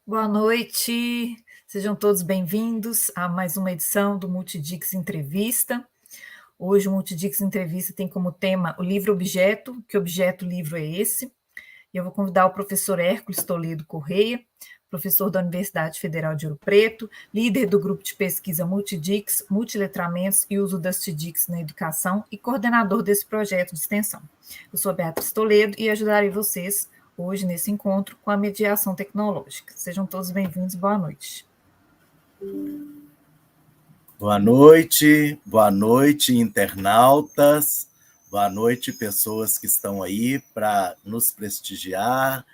Boa noite, sejam todos bem-vindos a mais uma edição do Multidix Entrevista. Hoje o Multidix Entrevista tem como tema o livro-objeto. Que objeto-livro é esse? E eu vou convidar o professor Hércules Toledo Correia, professor da Universidade Federal de Ouro Preto, líder do grupo de pesquisa Multidix, Multiletramentos e uso das TIDIX na educação e coordenador desse projeto de extensão. Eu sou a Beatriz Toledo e ajudarei vocês hoje nesse encontro com a mediação tecnológica. Sejam todos bem-vindos, boa noite. Boa noite, internautas, boa noite, pessoas que estão aí para nos prestigiar,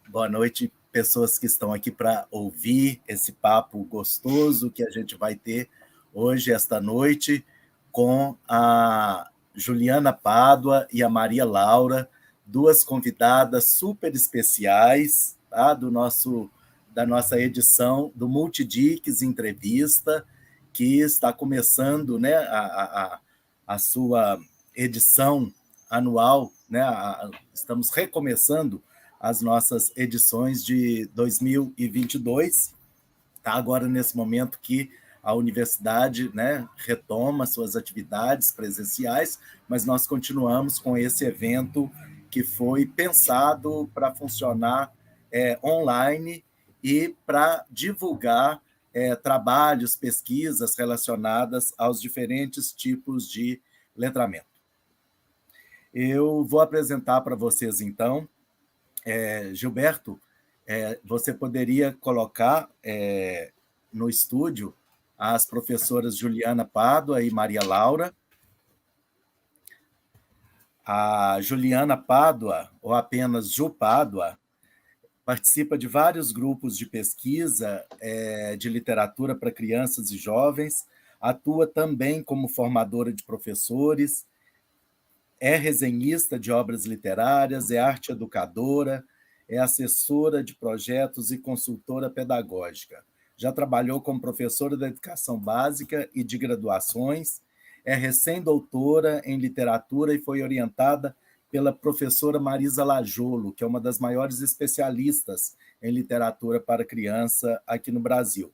boa noite, pessoas que estão aqui para ouvir esse papo gostoso que a gente vai ter hoje, esta noite, com a Juliana Pádua e a Maria Laura, duas convidadas super especiais, tá? Da nossa edição do Multidix Entrevista, que está começando, né, a sua edição anual, né? Estamos recomeçando as nossas edições de 2022, tá? Agora nesse momento que a universidade, né, retoma suas atividades presenciais, mas nós continuamos com esse evento que foi pensado para funcionar online e para divulgar trabalhos, pesquisas relacionadas aos diferentes tipos de letramento. Eu vou apresentar para vocês, então, Gilberto, você poderia colocar no estúdio as professoras Juliana Pádua e Maria Laura. A Juliana Pádua, ou apenas Ju Pádua, participa de vários grupos de pesquisa de literatura para crianças e jovens, atua também como formadora de professores, é resenhista de obras literárias, é arte educadora, é assessora de projetos e consultora pedagógica. Já trabalhou como professora da educação básica e de graduações, é recém-doutora em literatura e foi orientada pela professora Marisa Lajolo, que é uma das maiores especialistas em literatura para criança aqui no Brasil.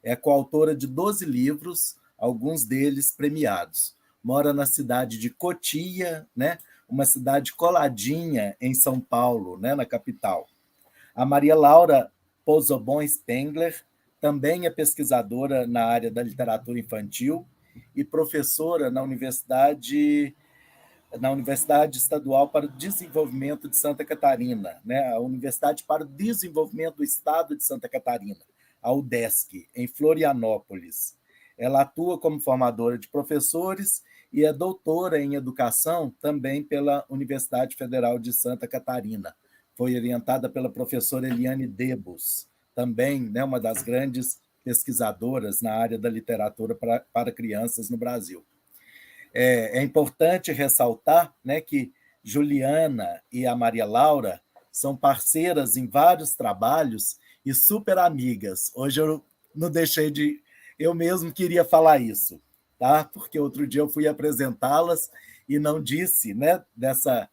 É coautora de 12 livros, alguns deles premiados. Mora na cidade de Cotia, né? Uma cidade coladinha em São Paulo, né? Na capital. A Maria Laura Pozzobon Spengler também é pesquisadora na área da literatura infantil e professora na Universidade Estadual para o Desenvolvimento de Santa Catarina, né? A Universidade para o Desenvolvimento do Estado de Santa Catarina, a UDESC, em Florianópolis. Ela atua como formadora de professores e é doutora em educação também pela Universidade Federal de Santa Catarina. Foi orientada pela professora Eliane Debus, também, né, uma das grandes pesquisadoras na área da literatura para crianças no Brasil. É importante ressaltar, né, que Juliana e a Maria Laura são parceiras em vários trabalhos e super amigas. Hoje eu não deixei de... Eu mesmo queria falar isso, tá? Porque outro dia eu fui apresentá-las e não disse, né, dessa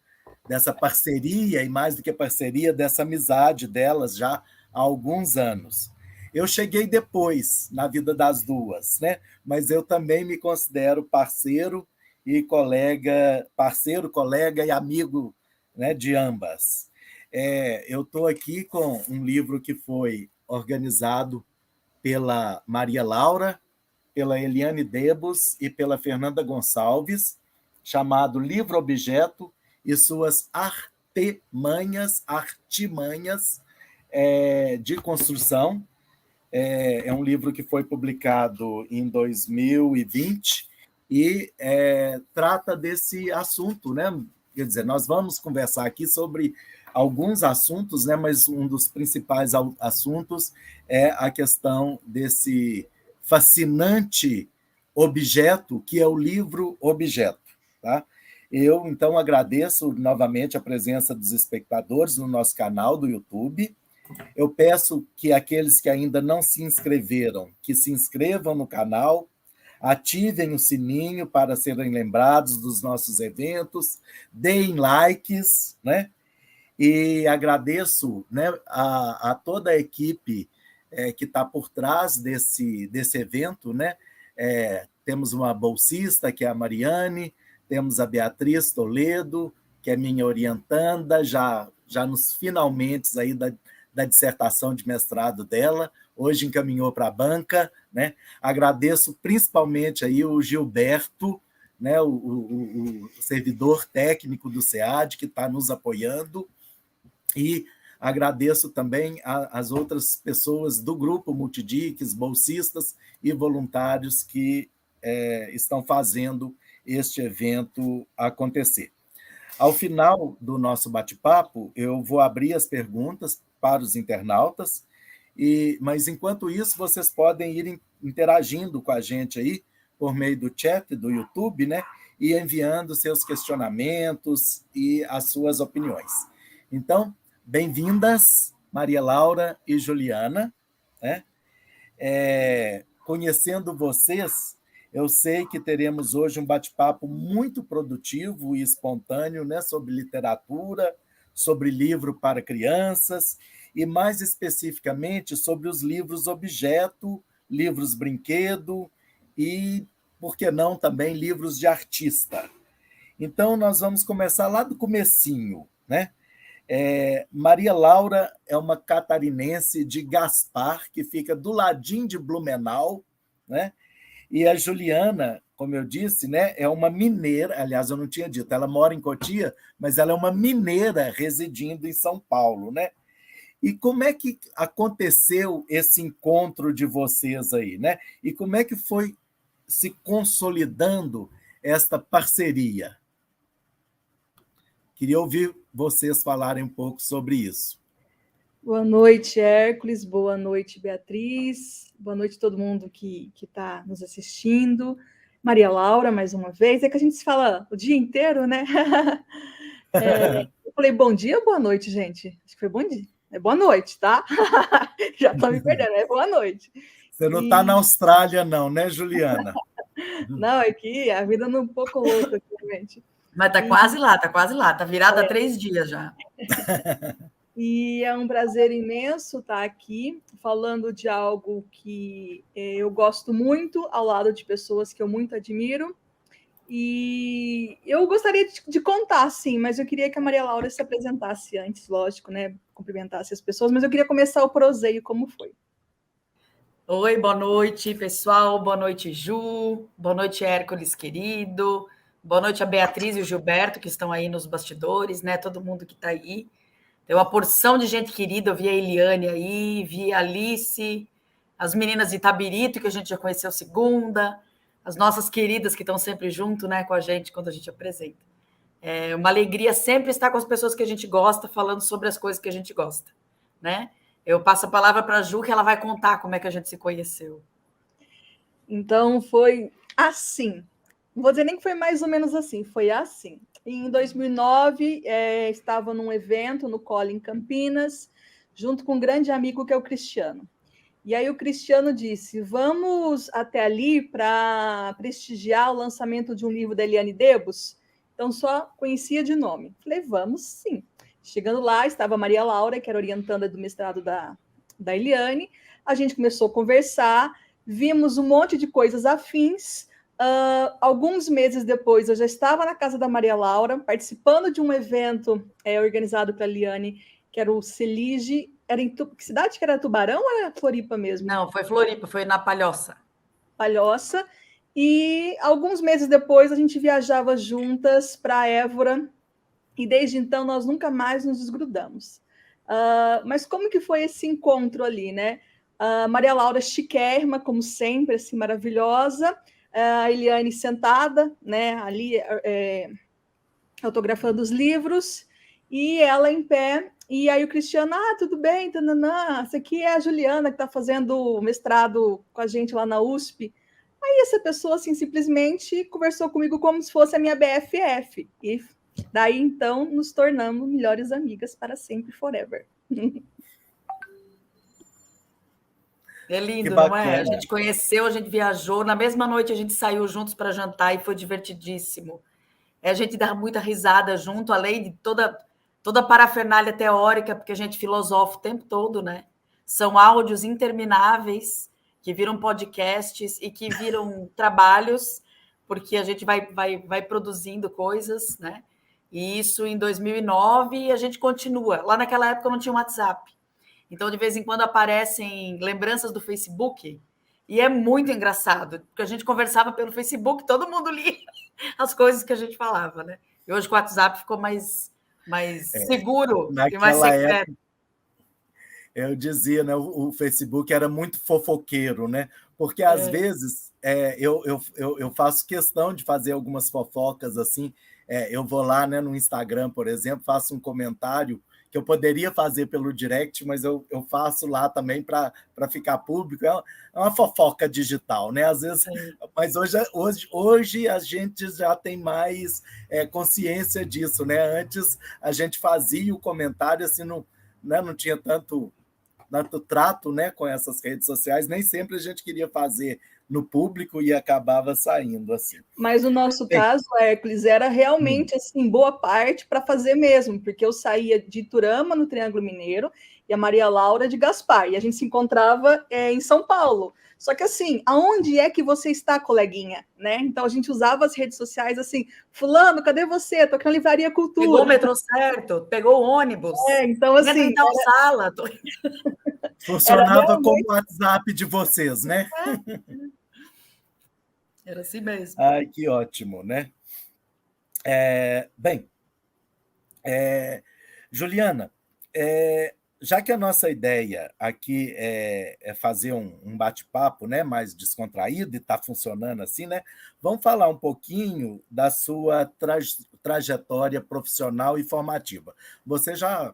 parceria, e mais do que parceria, dessa amizade delas já há alguns anos. Eu cheguei depois na vida das duas, né? Mas eu também me considero parceiro e parceiro, colega e amigo, né, de ambas. Eu estou aqui com um livro que foi organizado pela Maria Laura, pela Eliane Debus e pela Fernanda Gonçalves, chamado Livro Objeto e suas artimanhas de construção. É um livro que foi publicado em 2020 e trata desse assunto, né? Quer dizer, nós vamos conversar aqui sobre alguns assuntos, né? Mas um dos principais assuntos é a questão desse fascinante objeto que é o livro-objeto, tá? Eu, então, agradeço novamente a presença dos espectadores no nosso canal do YouTube. Eu peço que aqueles que ainda não se inscreveram, que se inscrevam no canal, ativem o sininho para serem lembrados dos nossos eventos, deem likes, né? E agradeço, né, a toda a equipe que está por trás desse evento, né? Temos uma bolsista, que é a Mariane, temos a Beatriz Toledo, que é minha orientanda, já nos finalmente aí da dissertação de mestrado dela, hoje encaminhou para a banca, né? Agradeço principalmente aí o Gilberto, né? o servidor técnico do SEAD, que está nos apoiando, e agradeço também as outras pessoas do grupo Multidix, bolsistas e voluntários que estão fazendo este evento acontecer. Ao final do nosso bate-papo, eu vou abrir as perguntas para os internautas, mas enquanto isso, vocês podem ir interagindo com a gente aí por meio do chat do YouTube, né? E enviando seus questionamentos e as suas opiniões. Então, bem-vindas, Maria Laura e Juliana, né? Conhecendo vocês, eu sei que teremos hoje um bate-papo muito produtivo e espontâneo, né, sobre literatura, sobre livro para crianças e, mais especificamente, sobre os livros objeto, livros brinquedo e, por que não, também livros de artista. Então, nós vamos começar lá do comecinho, né? Maria Laura é uma catarinense de Gaspar, que fica do ladinho de Blumenau, né? E a Juliana, como eu disse, né, é uma mineira, aliás, eu não tinha dito, ela mora em Cotia, mas ela é uma mineira residindo em São Paulo, né? E como é que aconteceu esse encontro de vocês aí, né? E como é que foi se consolidando esta parceria? Queria ouvir vocês falarem um pouco sobre isso. Boa noite, Hércules. Boa noite, Beatriz. Boa noite a todo mundo que está nos assistindo. Maria Laura, mais uma vez. É que a gente se fala o dia inteiro, né? Eu falei bom dia ou boa noite, gente? Acho que foi bom dia. É boa noite, tá? Já estou me perdendo, é boa noite. Você não está na Austrália, não, né, Juliana? Não, é que a vida anda um pouco louca, realmente. Mas está quase lá, está virada há 3 dias já. E é um prazer imenso estar aqui falando de algo que eu gosto muito, ao lado de pessoas que eu muito admiro. E eu gostaria de contar, sim, mas eu queria que a Maria Laura se apresentasse antes, lógico, né? Cumprimentasse as pessoas, mas eu queria começar o proseio, como foi. Oi, boa noite, pessoal. Boa noite, Ju. Boa noite, Hércules, querido. Boa noite a Beatriz e o Gilberto, que estão aí nos bastidores, né? Todo mundo que está aí. Tem uma porção de gente querida, eu vi a Eliane aí, vi a Alice, as meninas de Itabirito, que a gente já conheceu segunda, as nossas queridas que estão sempre junto, né, com a gente quando a gente apresenta. É uma alegria sempre estar com as pessoas que a gente gosta, falando sobre as coisas que a gente gosta, né? Eu passo a palavra para a Ju, que ela vai contar como é que a gente se conheceu. Então, foi assim. Não vou dizer nem que foi mais ou menos assim, foi assim. Em 2009, estava num evento no Colin, Campinas, junto com um grande amigo que é o Cristiano. E aí o Cristiano disse, vamos até ali para prestigiar o lançamento de um livro da Eliane Debus? Então, só conhecia de nome. Falei, vamos sim. Chegando lá, estava a Maria Laura, que era orientanda do mestrado da Eliane. A gente começou a conversar, vimos um monte de coisas afins. Alguns meses depois, eu já estava na casa da Maria Laura, participando de um evento organizado pela Eliane, que era o Celige. Era em que cidade que era? Tubarão ou era Floripa mesmo? Não, foi Floripa, foi na Palhoça. Palhoça. E alguns meses depois, a gente viajava juntas para Évora, e desde então nós nunca mais nos desgrudamos. Mas como que foi esse encontro ali, né? Maria Laura chiquérrima, como sempre, assim, maravilhosa. A Eliane sentada, né, ali, autografando os livros, e ela em pé. E aí o Cristiano, tudo bem, tananã, essa aqui é a Juliana, que está fazendo mestrado com a gente lá na USP. Aí essa pessoa, assim, simplesmente conversou comigo como se fosse a minha BFF. E daí, então, nos tornamos melhores amigas para sempre, forever. É lindo, não é? A gente conheceu, a gente viajou, na mesma noite a gente saiu juntos para jantar e foi divertidíssimo. A gente dá muita risada junto, além de toda a parafernália teórica, porque a gente filosofa o tempo todo, né? são áudios intermináveis que viram podcasts e que viram trabalhos, porque a gente vai produzindo coisas, né? E isso em 2009 e a gente continua. Lá naquela época não tinha WhatsApp. Então, de vez em quando aparecem lembranças do Facebook e é muito engraçado, porque a gente conversava pelo Facebook, todo mundo lia as coisas que a gente falava, né? E hoje com o WhatsApp ficou mais seguro e mais secreto. Época, eu dizia, né, o Facebook era muito fofoqueiro, né? Porque às vezes eu faço questão de fazer algumas fofocas assim. Eu vou lá, né, no Instagram, por exemplo, faço um comentário que eu poderia fazer pelo direct, mas eu faço lá também para ficar público. É uma fofoca digital, né? Às vezes, mas hoje a gente já tem mais consciência disso, né? Antes a gente fazia o comentário assim, não tinha tanto trato, né, com essas redes sociais, nem sempre a gente queria fazer no público e acabava saindo assim. Mas no nosso caso, Hércules, era realmente assim, boa parte para fazer mesmo, porque eu saía de Iturama, no Triângulo Mineiro, e a Maria Laura de Gaspar, e a gente se encontrava em São Paulo. Só que assim, aonde é que você está, coleguinha? Né? Então a gente usava as redes sociais assim, fulano, cadê você? Tô aqui na Livraria Cultura. Pegou o metrô certo, pegou o ônibus. Então assim... Entra em tal sala. Funcionava como o WhatsApp de vocês, né? Era assim mesmo. Ai, que ótimo, né? Bem, Juliana, já que a nossa ideia aqui é fazer um bate-papo, né, mais descontraído e está funcionando assim, né? Vamos falar um pouquinho da sua trajetória profissional e formativa. Você já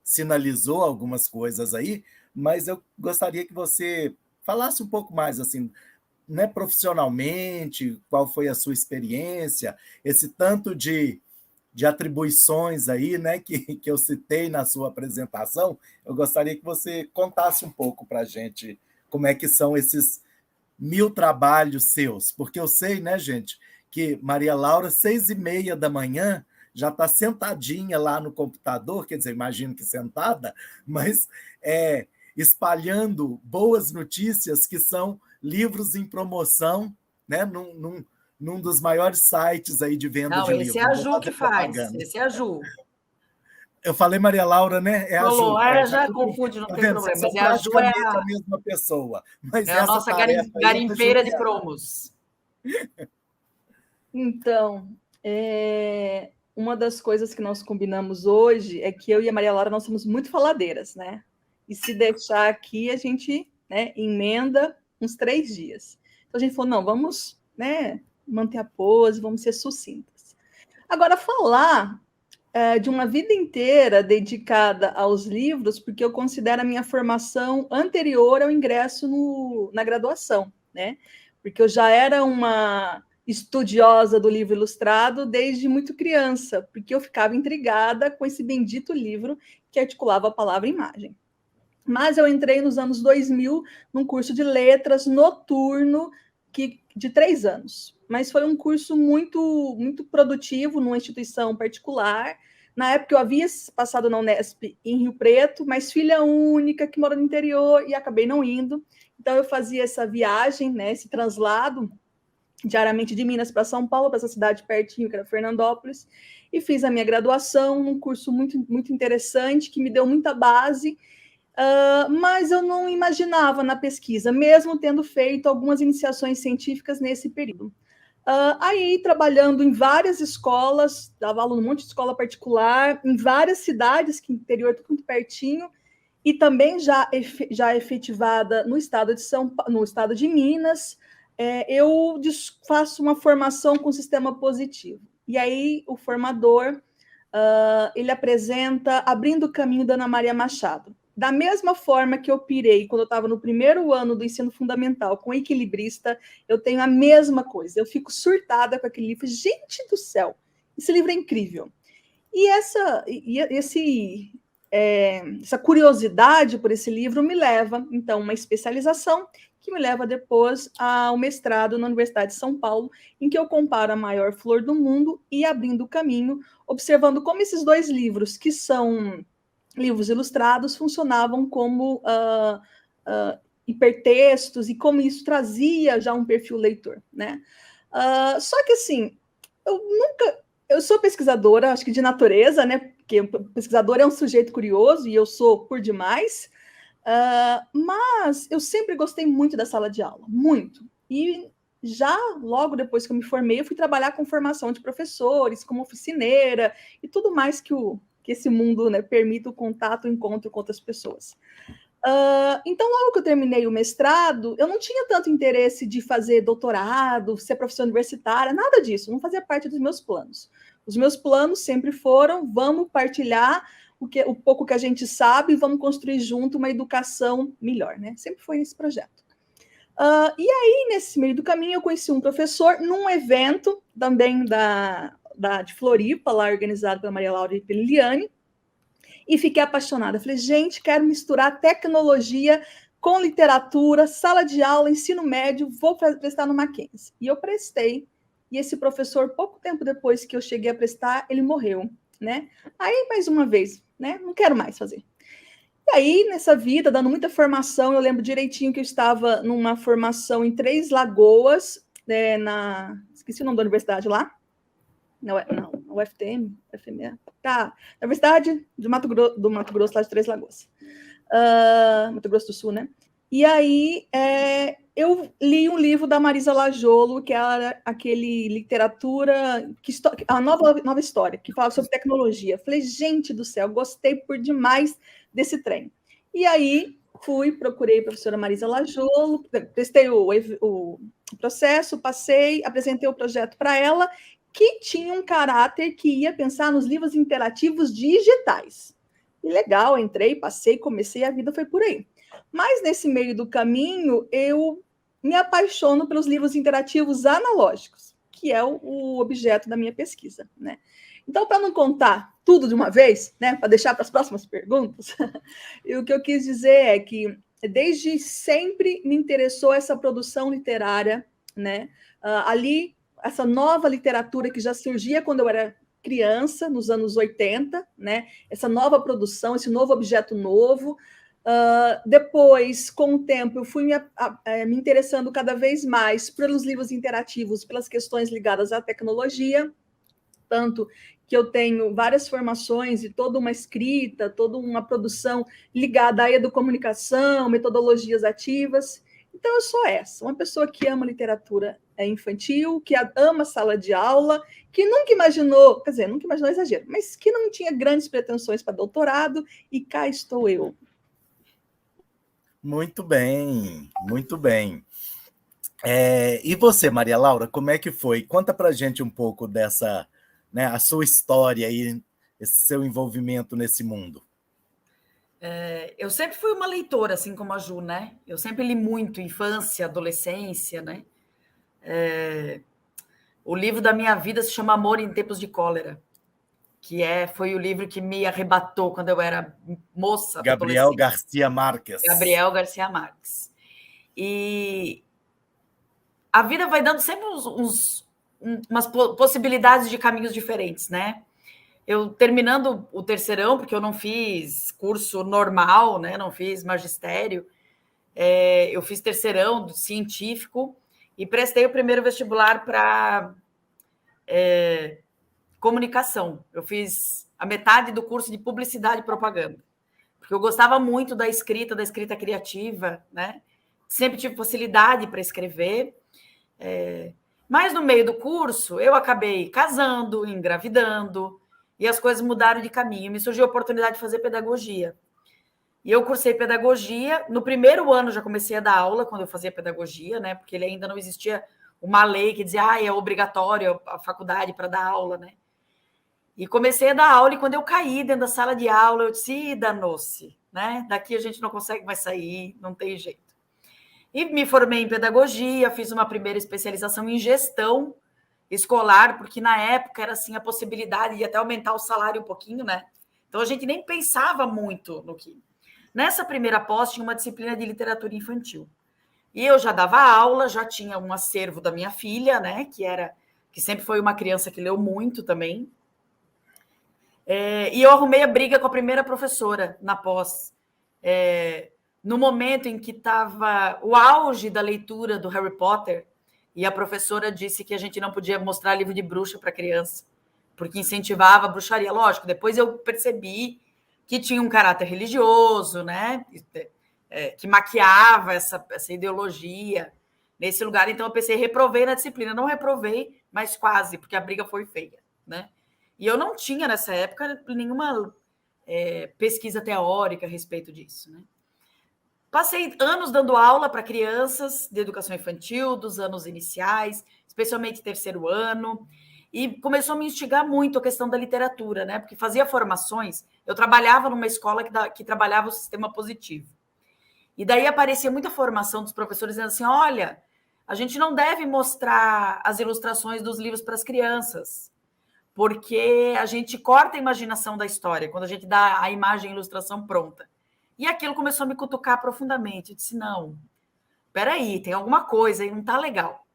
sinalizou algumas coisas aí, mas eu gostaria que você falasse um pouco mais assim, né, profissionalmente, qual foi a sua experiência, esse tanto de atribuições aí, né, que eu citei na sua apresentação. Eu gostaria que você contasse um pouco para a gente como é que são esses 1000 trabalhos seus, porque eu sei, né, gente, que Maria Laura, 6h30 da manhã, já está sentadinha lá no computador, quer dizer, imagino que sentada, mas espalhando boas notícias que são livros em promoção, né, num dos maiores sites aí de venda de livros. Esse é a Ju que faz, esse é a Ju. Eu falei Maria Laura, né? É a Ju. Já confunde, não tem problema. Mas a Ju é a mesma pessoa. Mas a nossa garimpeira de promos. Então, uma das coisas que nós combinamos hoje é que eu e a Maria Laura, nós somos muito faladeiras, né? E se deixar aqui, a gente, né, emenda uns 3 dias. Então, a gente falou, não, vamos, né, manter a pose, vamos ser sucintas. Agora, falar de uma vida inteira dedicada aos livros, porque eu considero a minha formação anterior ao ingresso na graduação, né? Porque eu já era uma estudiosa do livro ilustrado desde muito criança, porque eu ficava intrigada com esse bendito livro que articulava a palavra e imagem. Mas eu entrei nos anos 2000 num curso de letras noturno de 3 anos. Mas foi um curso muito, muito produtivo numa instituição particular. Na época eu havia passado na Unesp em Rio Preto, mas filha única que mora no interior e acabei não indo. Então eu fazia essa viagem, né, esse translado diariamente de Minas para São Paulo, para essa cidade pertinho, que era Fernandópolis, e fiz a minha graduação num curso muito, muito interessante, que me deu muita base, mas eu não imaginava na pesquisa, mesmo tendo feito algumas iniciações científicas nesse período. Aí, trabalhando em várias escolas, dava aula num monte de escola particular, em várias cidades, que interior tudo muito pertinho, e também já efetivada no estado de Minas, eu faço uma formação com sistema positivo. E aí, o formador, ele apresenta Abrindo o Caminho, da Ana Maria Machado. Da mesma forma que eu pirei quando eu estava no primeiro ano do ensino fundamental com Equilibrista, eu tenho a mesma coisa. Eu fico surtada com aquele livro. Gente do céu, esse livro é incrível. E essa curiosidade por esse livro me leva, então, a uma especialização que me leva depois ao mestrado na Universidade de São Paulo, em que eu comparo a maior flor do mundo e Abrindo o Caminho, observando como esses 2 livros, que são livros ilustrados funcionavam como hipertextos e como isso trazia já um perfil leitor, né? Só que, assim, eu sou pesquisadora, acho que de natureza, né? Porque o pesquisador é um sujeito curioso e eu sou por demais, mas eu sempre gostei muito da sala de aula, muito. E já logo depois que eu me formei, eu fui trabalhar com formação de professores, como oficineira e tudo mais que esse mundo, né, permite o contato, o encontro com outras pessoas. Então, logo que eu terminei o mestrado, eu não tinha tanto interesse de fazer doutorado, ser professora universitária, nada disso, não fazia parte dos meus planos. Os meus planos sempre foram: vamos partilhar o pouco que a gente sabe e vamos construir junto uma educação melhor, né? Sempre foi esse projeto. E aí, nesse meio do caminho, eu conheci um professor num evento também de Floripa, lá organizado pela Maria Laura e pela Liliane, e fiquei apaixonada. Falei, gente, quero misturar tecnologia com literatura, sala de aula, ensino médio, vou prestar no Mackenzie. E eu prestei, e esse professor, pouco tempo depois que eu cheguei a prestar, ele morreu, né? Aí, mais uma vez, né? Não quero mais fazer. E aí, nessa vida, dando muita formação, eu lembro direitinho que eu estava numa formação em Três Lagoas, esqueci o nome da universidade lá, não, UFTM, tá, na Universidade do Mato Grosso, lá de Três Lagoas, Mato Grosso do Sul, né? E aí, eu li um livro da Marisa Lajolo, que era aquele literatura, a nova história, que fala sobre tecnologia. Falei, gente do céu, gostei por demais desse trem. E aí, procurei a professora Marisa Lajolo, prestei o processo, passei, apresentei o projeto para ela, que tinha um caráter que ia pensar nos livros interativos digitais. E legal, entrei, passei, comecei, a vida foi por aí. Mas, nesse meio do caminho, eu me apaixono pelos livros interativos analógicos, que é o objeto da minha pesquisa, né? Então, para não contar tudo de uma vez, né, para deixar para as próximas perguntas, o que eu quis dizer é que, desde sempre, me interessou essa produção literária, né? Ali, essa nova literatura que já surgia quando eu era criança, nos anos 80, né? Essa nova produção, esse novo objeto novo. Depois, com o tempo, eu fui me interessando cada vez mais pelos livros interativos, pelas questões ligadas à tecnologia, tanto que eu tenho várias formações e toda uma escrita, toda uma produção ligada à educomunicação, metodologias ativas. Então, eu sou uma pessoa que ama literatura infantil, que ama sala de aula, que nunca imaginou, quer dizer, nunca imaginou exagero, mas que não tinha grandes pretensões para doutorado, e cá estou eu. Muito bem, muito bem. E você, Maria Laura, como é que foi? Conta para a gente um pouco dessa, né, a sua história e esse seu envolvimento nesse mundo. Eu sempre fui uma leitora, assim como a Ju, né? Eu sempre li muito, infância, adolescência, né? O livro da minha vida se chama Amor em Tempos de Cólera, que foi o livro que me arrebatou quando eu era moça. Gabriel Garcia Marques. Gabriel Garcia Marques. E a vida vai dando sempre umas possibilidades de caminhos diferentes, né? Eu terminando o terceirão, porque eu não fiz curso normal, né? Não fiz magistério, eu fiz terceirão científico e prestei o primeiro vestibular para comunicação. Eu fiz a metade do curso de publicidade e propaganda, porque eu gostava muito da escrita criativa, né? Sempre tive facilidade para escrever. Mas no meio do curso, eu acabei casando, engravidando, e as coisas mudaram de caminho. Me surgiu a oportunidade de fazer pedagogia. E eu cursei pedagogia. No primeiro ano, já comecei a dar aula quando eu fazia pedagogia, né? Porque ele ainda não existia uma lei que dizia é obrigatório a faculdade para dar aula, né? E comecei a dar aula, e quando eu caí dentro da sala de aula, eu disse, danou-se, né? Daqui a gente não consegue mais sair, não tem jeito. E me formei em pedagogia, fiz uma primeira especialização em gestão escolar, porque na época era assim a possibilidade de até aumentar o salário um pouquinho, né? Então a gente nem pensava muito no que. Nessa primeira pós tinha uma disciplina de literatura infantil. E eu já dava aula, já tinha um acervo da minha filha, né? Que sempre foi uma criança que leu muito também. E eu arrumei a briga com a primeira professora na pós. No momento em que estava o auge da leitura do Harry Potter, e a professora disse que a gente não podia mostrar livro de bruxa para criança, porque incentivava a bruxaria. Lógico, depois eu percebi que tinha um caráter religioso, né? Que maquiava essa ideologia nesse lugar. Então, eu pensei, reprovei na disciplina. Não reprovei, mas quase, porque a briga foi feia, né? E eu não tinha, nessa época, nenhuma pesquisa teórica a respeito disso, né? Passei anos dando aula para crianças de educação infantil, dos anos iniciais, especialmente terceiro ano, e começou a me instigar muito a questão da literatura, né? Porque fazia formações, eu trabalhava numa escola que trabalhava o sistema positivo. E daí aparecia muita formação dos professores dizendo assim: olha, a gente não deve mostrar as ilustrações dos livros para as crianças, porque a gente corta a imaginação da história quando a gente dá a imagem e a ilustração pronta. E aquilo começou a me cutucar profundamente. Eu disse, não, peraí, tem alguma coisa aí, não está legal.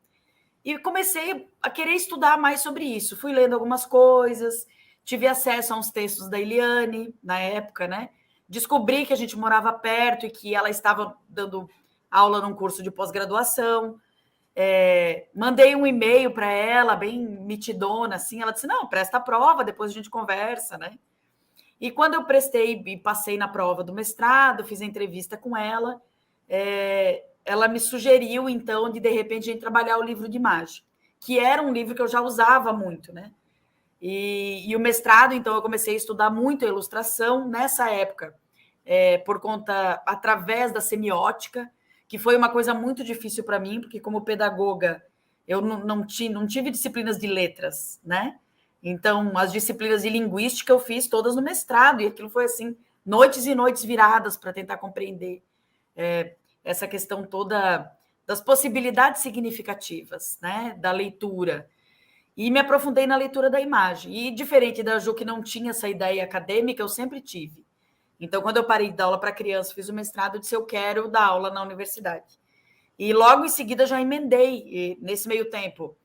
E comecei a querer estudar mais sobre isso. Fui lendo algumas coisas, tive acesso a uns textos da Eliane, na época, né? Descobri que a gente morava perto e que ela estava dando aula num curso de pós-graduação. Mandei um e-mail para ela, bem mitidona, assim. Ela disse, não, presta a prova, depois a gente conversa, né? E quando eu prestei e passei na prova do mestrado, fiz a entrevista com ela, ela me sugeriu, então, de repente, a gente trabalhar o livro de imagem, que era um livro que eu já usava muito, né? E o mestrado, então, eu comecei a estudar muito a ilustração nessa época, por conta, através da semiótica, que foi uma coisa muito difícil para mim, porque como pedagoga, eu não tive disciplinas de letras, né? Então, as disciplinas de linguística eu fiz todas no mestrado, e aquilo foi assim, noites e noites viradas para tentar compreender essa questão toda das possibilidades significativas, né, da leitura. E me aprofundei na leitura da imagem. E, diferente da Ju, que não tinha essa ideia acadêmica, eu sempre tive. Então, quando eu parei de dar aula para criança, fiz o mestrado, eu disse, eu quero dar aula na universidade. E logo em seguida já emendei, e nesse meio tempo,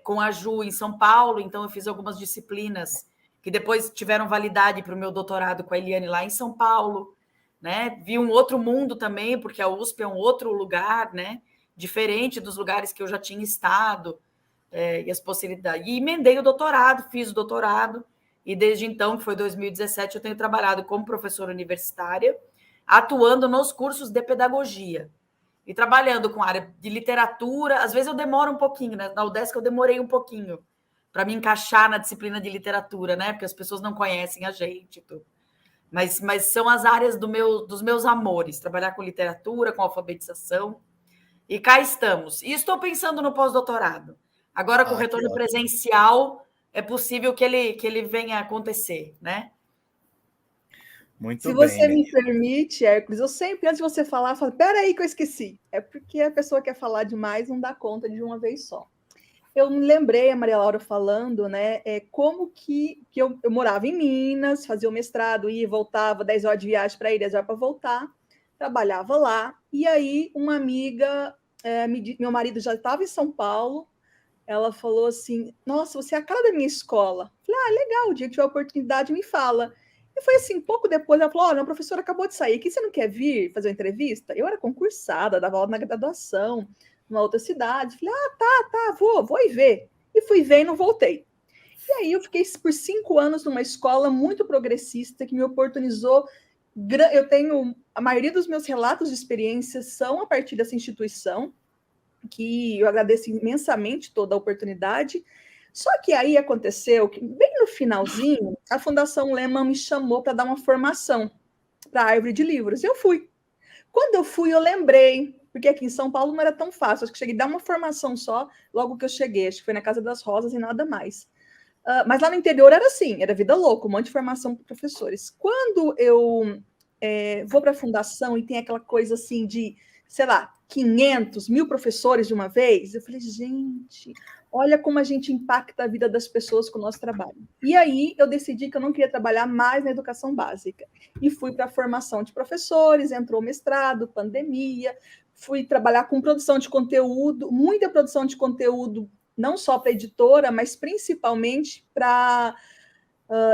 com a Ju em São Paulo, então eu fiz algumas disciplinas que depois tiveram validade para o meu doutorado com a Eliane lá em São Paulo, né? Vi um outro mundo também, porque a USP é um outro lugar, né? Diferente dos lugares que eu já tinha estado, e as possibilidades. E emendei o doutorado, fiz o doutorado, e desde então, que foi 2017, eu tenho trabalhado como professora universitária, atuando nos cursos de pedagogia. E trabalhando com a área de literatura, às vezes eu demoro um pouquinho, né? Na UDESC eu demorei um pouquinho para me encaixar na disciplina de literatura, né? Porque as pessoas não conhecem a gente. Tudo. Mas são as áreas dos meus amores, trabalhar com literatura, com alfabetização. E cá estamos. E estou pensando no pós-doutorado. Agora, com o retorno presencial, é possível que ele venha a acontecer, né? Muito Se bem, você me permite, Hércules, eu sempre, antes de você falar, eu falo, peraí que eu esqueci. É porque a pessoa quer falar demais, não dá conta de uma vez só. Eu me lembrei, a Maria Laura falando, né, como que eu morava em Minas, fazia o mestrado, ia e voltava, 10 horas de viagem para ir, 10 horas para voltar, trabalhava lá, e aí uma amiga, meu marido já estava em São Paulo, ela falou assim, nossa, você é a cara da minha escola. Eu falei, legal, o dia que tiver oportunidade me fala. E foi assim, pouco depois, ela falou, olha, a professora acabou de sair, aqui você não quer vir fazer uma entrevista? Eu era concursada, dava aula na graduação, numa outra cidade. Falei, tá, vou ir ver. E fui ver e não voltei. E aí eu fiquei por 5 anos numa escola muito progressista, que me oportunizou, eu tenho, a maioria dos meus relatos de experiências são a partir dessa instituição, que eu agradeço imensamente toda a oportunidade. Só que aí aconteceu que, bem no finalzinho, a Fundação Lehman me chamou para dar uma formação para a árvore de livros. E eu fui. Quando eu fui, eu lembrei, porque aqui em São Paulo não era tão fácil. Acho que cheguei a dar uma formação só logo que eu cheguei. Acho que foi na Casa das Rosas e nada mais. Mas lá no interior era assim, era vida louca, um monte de formação para professores. Quando eu vou para a fundação e tem aquela coisa assim de, sei lá, 500, 1000 professores de uma vez, eu falei, gente, olha como a gente impacta a vida das pessoas com o nosso trabalho. E aí eu decidi que eu não queria trabalhar mais na educação básica. E fui para a formação de professores, entrou mestrado, pandemia, fui trabalhar com produção de conteúdo, muita produção de conteúdo, não só para editora, mas principalmente para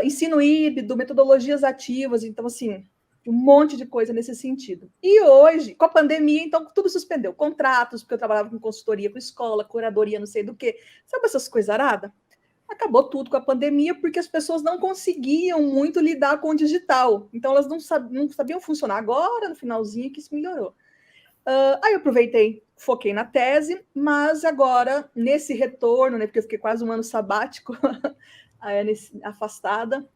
ensino híbrido, metodologias ativas, então, assim, um monte de coisa nesse sentido. E hoje, com a pandemia, então, tudo suspendeu. Contratos, porque eu trabalhava com consultoria com escola, curadoria, não sei do que. Sabe essas coisas aradas? Acabou tudo com a pandemia, porque as pessoas não conseguiam muito lidar com o digital. Então, elas não sabiam funcionar. Agora, no finalzinho, que isso melhorou. Aí eu aproveitei, foquei na tese, mas agora, nesse retorno, né, porque eu fiquei quase um ano sabático, afastada,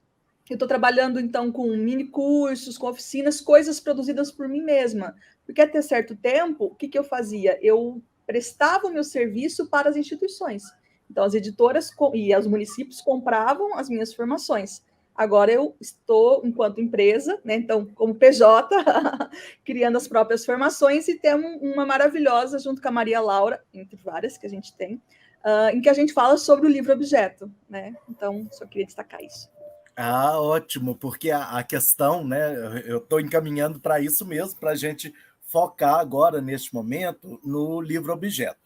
eu estou trabalhando, então, com mini cursos, com oficinas, coisas produzidas por mim mesma. Porque até certo tempo, o que eu fazia? Eu prestava o meu serviço para as instituições. Então, as editoras e os municípios compravam as minhas formações. Agora eu estou, enquanto empresa, né, então, como PJ, criando as próprias formações, e temos uma maravilhosa, junto com a Maria Laura, entre várias que a gente tem, em que a gente fala sobre o livro-objeto. Né? Então, só queria destacar isso. Ah, ótimo, porque a questão, né, eu estou encaminhando para isso mesmo, para a gente focar agora, neste momento, no livro-objeto.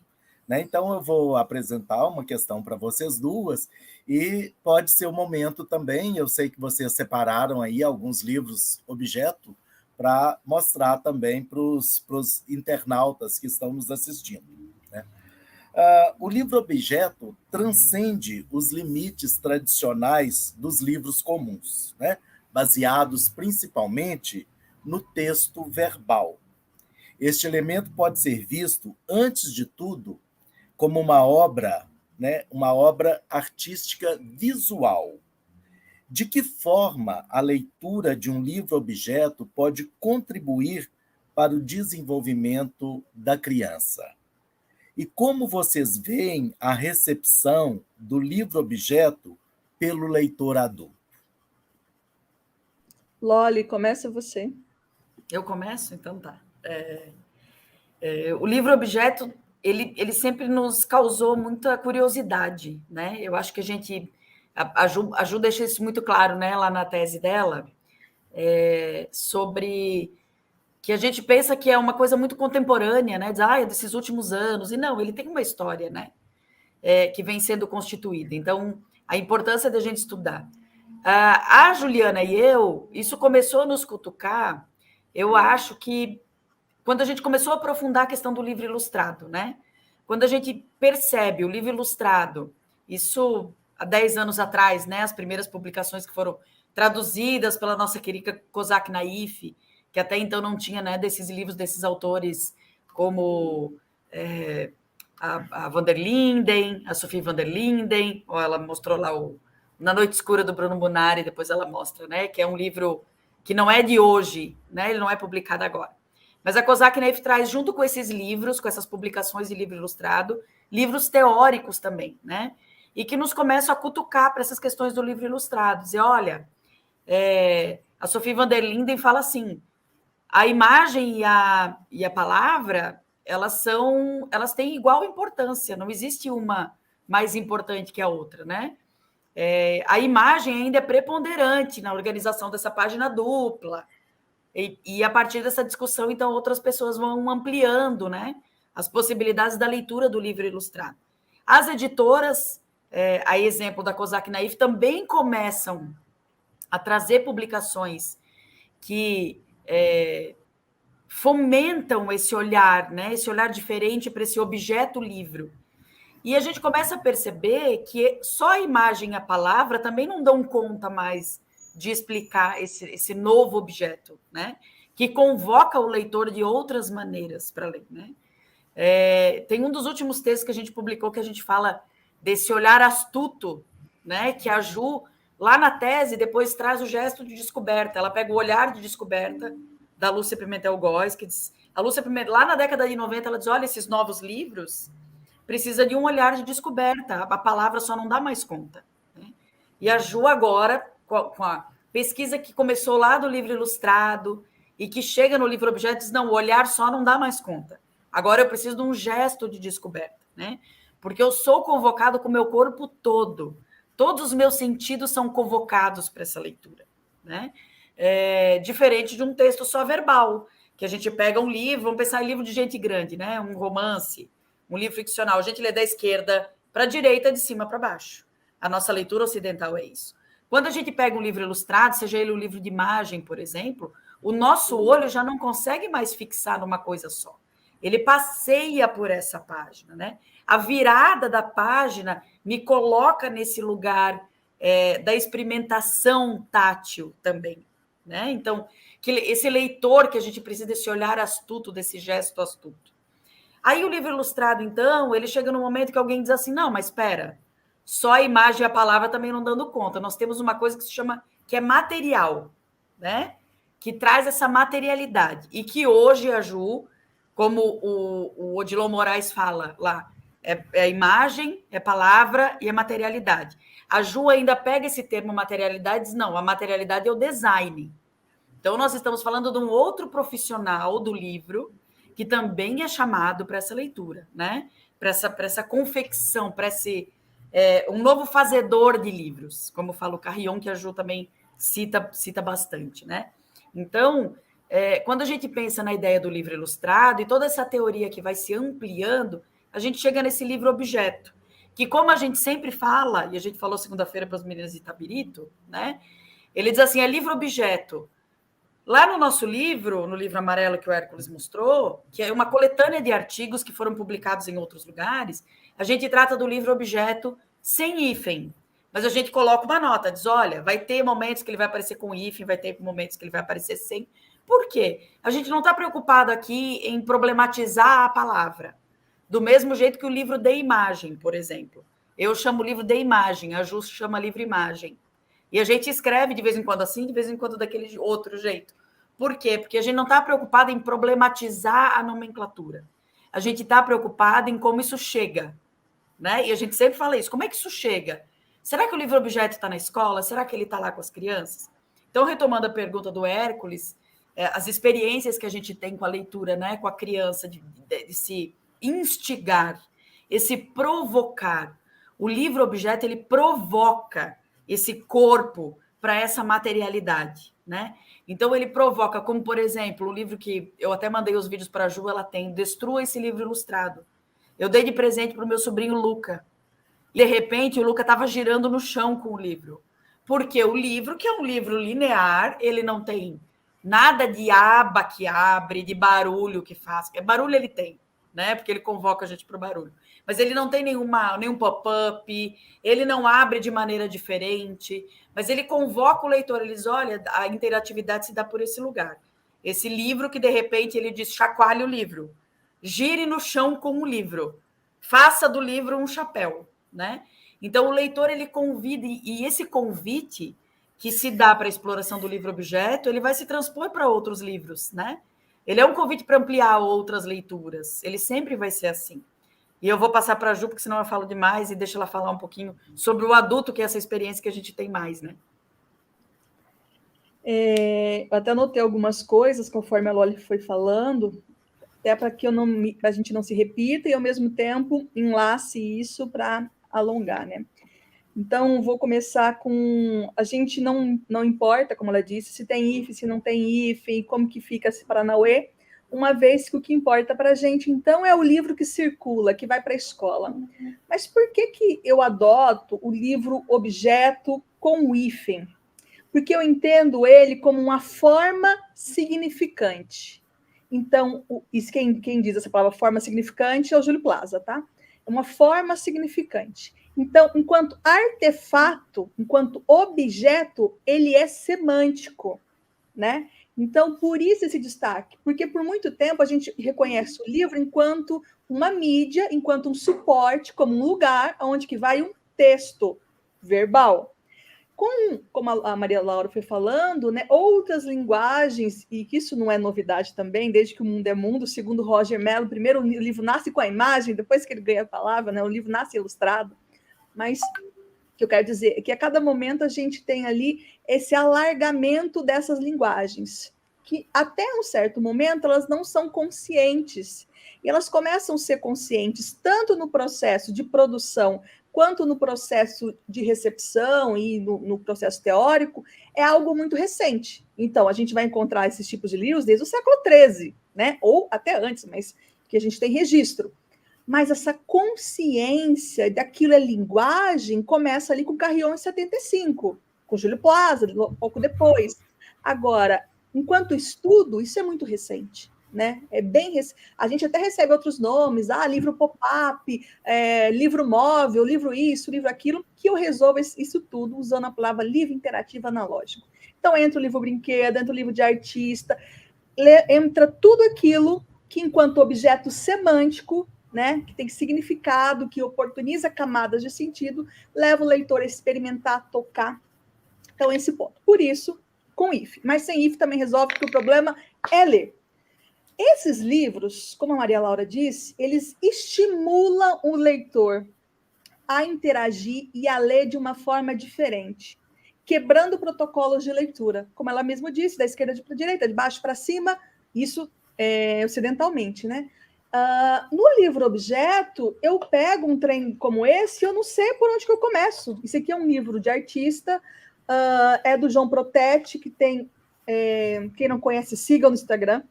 Né? Então, eu vou apresentar uma questão para vocês duas, e pode ser o momento também, eu sei que vocês separaram aí alguns livros-objeto, para mostrar também para os internautas que estão nos assistindo. Né? O livro-objeto transcende os limites tradicionais dos livros comuns, né? Baseados principalmente no texto verbal. Este elemento pode ser visto, antes de tudo, como uma obra, né? Uma obra artística visual. De que forma a leitura de um livro-objeto pode contribuir para o desenvolvimento da criança? E como vocês veem a recepção do livro-objeto pelo leitor adulto? Loli, começa você. Eu começo? Então tá. O livro-objeto, ele sempre nos causou muita curiosidade, né? Eu acho que a Ju deixa isso muito claro, né, lá na tese dela, sobre que a gente pensa que é uma coisa muito contemporânea, né? Diz, é desses últimos anos. E não, ele tem uma história, né? Que vem sendo constituída. Então, a importância da gente estudar. A Juliana e eu, isso começou a nos cutucar, eu acho que quando a gente começou a aprofundar a questão do livro ilustrado, né? Quando a gente percebe o livro ilustrado, isso há 10 anos atrás, né? As primeiras publicações que foram traduzidas pela nossa querida Kozak Naif, que até então não tinha, né, desses livros, desses autores como a van der Linden, a Sophie van der Linden, ou ela mostrou lá Na Noite Escura, do Bruno Munari, depois ela mostra, né, que é um livro que não é de hoje, né, ele não é publicado agora. Mas a Kozak Naif traz, junto com esses livros, com essas publicações de livro ilustrado, livros teóricos também, né, e que nos começam a cutucar para essas questões do livro ilustrado. Dizer, olha, a Sophie van der Linden fala assim, a imagem e a palavra, elas têm igual importância, não existe uma mais importante que a outra, né? A imagem ainda é preponderante na organização dessa página dupla, e a partir dessa discussão, então, outras pessoas vão ampliando, né, as possibilidades da leitura do livro ilustrado. As editoras, a exemplo da Kozak Naif, também começam a trazer publicações que fomentam esse olhar, né? Esse olhar diferente para esse objeto livro. E a gente começa a perceber que só a imagem e a palavra também não dão conta mais de explicar esse novo objeto, né? Que convoca o leitor de outras maneiras para ler, né? Tem um dos últimos textos que a gente publicou que a gente fala desse olhar astuto, né? Que a Ju, lá na tese, depois traz o gesto de descoberta. Ela pega o olhar de descoberta da Lúcia Pimentel-Góes, que diz... A Lúcia Pimentel, lá na década de 90, ela diz, olha, esses novos livros precisa de um olhar de descoberta, a palavra só não dá mais conta. Né? E a Ju agora, com a pesquisa que começou lá do livro ilustrado e que chega no livro objeto, diz, não, o olhar só não dá mais conta. Agora eu preciso de um gesto de descoberta, né? Porque eu sou convocado com o meu corpo todo. Todos os meus sentidos são convocados para essa leitura, né? Diferente de um texto só verbal, que a gente pega um livro, vamos pensar em livro de gente grande, né? Um romance, um livro ficcional, a gente lê da esquerda para a direita, de cima para baixo. A nossa leitura ocidental é isso. Quando a gente pega um livro ilustrado, seja ele um livro de imagem, por exemplo, o nosso olho já não consegue mais fixar numa coisa só. Ele passeia por essa página, né? A virada da página me coloca nesse lugar da experimentação tátil também, né? Então, esse leitor que a gente precisa desse olhar astuto, desse gesto astuto. Aí o livro ilustrado, então, ele chega no momento que alguém diz assim, não, mas espera, só a imagem e a palavra também não dando conta. Nós temos uma coisa que se chama, que é material, né? Que traz essa materialidade. E que hoje a Ju, como o Odilon Moraes fala lá, é imagem, é palavra e é materialidade. A Ju ainda pega esse termo materialidade e diz, não, a materialidade é o design. Então, nós estamos falando de um outro profissional do livro que também é chamado para essa leitura, né? Para essa confecção, para esse um novo fazedor de livros, como fala o Carrion, que a Ju também cita bastante, né? Então, quando a gente pensa na ideia do livro ilustrado e toda essa teoria que vai se ampliando, a gente chega nesse livro objeto, que como a gente sempre fala, e a gente falou segunda-feira para as meninas de Itabirito, né? Ele diz assim, é livro objeto. Lá no nosso livro, no livro amarelo que o Hércules mostrou, que é uma coletânea de artigos que foram publicados em outros lugares, a gente trata do livro objeto sem hífen, mas a gente coloca uma nota, diz, olha, vai ter momentos que ele vai aparecer com hífen, vai ter momentos que ele vai aparecer sem. Por quê? A gente não está preocupado aqui em problematizar a palavra, do mesmo jeito que o livro de imagem, por exemplo. Eu chamo o livro de imagem, a Ju chama livro imagem. E a gente escreve de vez em quando assim, de vez em quando daquele outro jeito. Por quê? Porque a gente não está preocupado em problematizar a nomenclatura. A gente está preocupado em como isso chega, né? E a gente sempre fala isso. Como é que isso chega? Será que o livro objeto está na escola? Será que ele está lá com as crianças? Então, retomando a pergunta do Hércules, as experiências que a gente tem com a leitura, né? Com a criança, de se instigar, esse provocar. O livro objeto, ele provoca esse corpo para essa materialidade, né? Então, ele provoca, como, por exemplo, o livro que eu até mandei os vídeos para a Ju, ela tem, Destrua esse livro ilustrado. Eu dei de presente para o meu sobrinho Luca. E, de repente, o Luca estava girando no chão com o livro. Porque o livro, que é um livro linear, ele não tem nada de aba que abre, de barulho que faz. Barulho ele tem, né? Porque ele convoca a gente para o barulho. Mas ele não tem nenhum pop-up, ele não abre de maneira diferente, mas ele convoca o leitor, ele diz, olha, a interatividade se dá por esse lugar. Esse livro que, de repente, ele diz, chacoalhe o livro, gire no chão com o livro, faça do livro um chapéu, né? Então, o leitor, ele convida, e esse convite que se dá para a exploração do livro-objeto, ele vai se transpor para outros livros, né? Ele é um convite para ampliar outras leituras, ele sempre vai ser assim. E eu vou passar para a Ju, porque senão eu falo demais, e deixa ela falar um pouquinho sobre o adulto, que é essa experiência que a gente tem mais, né? Eu até anotei algumas coisas, conforme a Loli foi falando, até para que a gente não se repita, e, ao mesmo tempo, enlace isso para alongar, né? Então, vou começar com... A gente não importa, como ela disse, se tem hífen, se não tem hífen, como que fica esse Paranauê, uma vez que o que importa para a gente, então, é o livro que circula, que vai para a escola. Mas por que eu adoto o livro objeto com o hífen? Porque eu entendo ele como uma forma significante. Então, quem diz essa palavra forma significante é o Júlio Plaza, tá? É uma forma significante. Então, enquanto artefato, enquanto objeto, ele é semântico, né? Então, por isso esse destaque, porque por muito tempo a gente reconhece o livro enquanto uma mídia, enquanto um suporte, como um lugar onde que vai um texto verbal. Como a Maria Laura foi falando, né, outras linguagens, e que isso não é novidade também, desde que o mundo é mundo, segundo Roger Mello, primeiro o livro nasce com a imagem, depois que ele ganha a palavra, né, o livro nasce ilustrado, mas o que eu quero dizer é que a cada momento a gente tem ali esse alargamento dessas linguagens, que até um certo momento elas não são conscientes, e elas começam a ser conscientes tanto no processo de produção quanto no processo de recepção e no processo teórico, é algo muito recente. Então, a gente vai encontrar esses tipos de livros desde o século XIII, né? Ou até antes, mas que a gente tem registro. Mas essa consciência daquilo é linguagem começa ali com Carrion em 75, com Júlio Plaza, pouco depois. Agora, enquanto estudo, isso é muito recente, né? É bem a gente até recebe outros nomes, livro pop-up, livro móvel, livro isso, livro aquilo, que eu resolvo isso tudo usando a palavra livro interativo analógico. Então, entra o livro brinquedo, entra o livro de artista, entra tudo aquilo que, enquanto objeto semântico, né, que tem significado, que oportuniza camadas de sentido, leva o leitor a experimentar, a tocar. Então, esse ponto. Por isso, com if. Mas sem if também resolve, porque o problema é ler. Esses livros, como a Maria Laura disse, eles estimulam o leitor a interagir e a ler de uma forma diferente, quebrando protocolos de leitura. Como ela mesma disse, da esquerda para a direita, de baixo para cima, isso ocidentalmente, né? No livro objeto, eu pego um trem como esse e eu não sei por onde que eu começo. Isso aqui é um livro de artista, é do João Protetti, que tem, quem não conhece, siga no Instagram,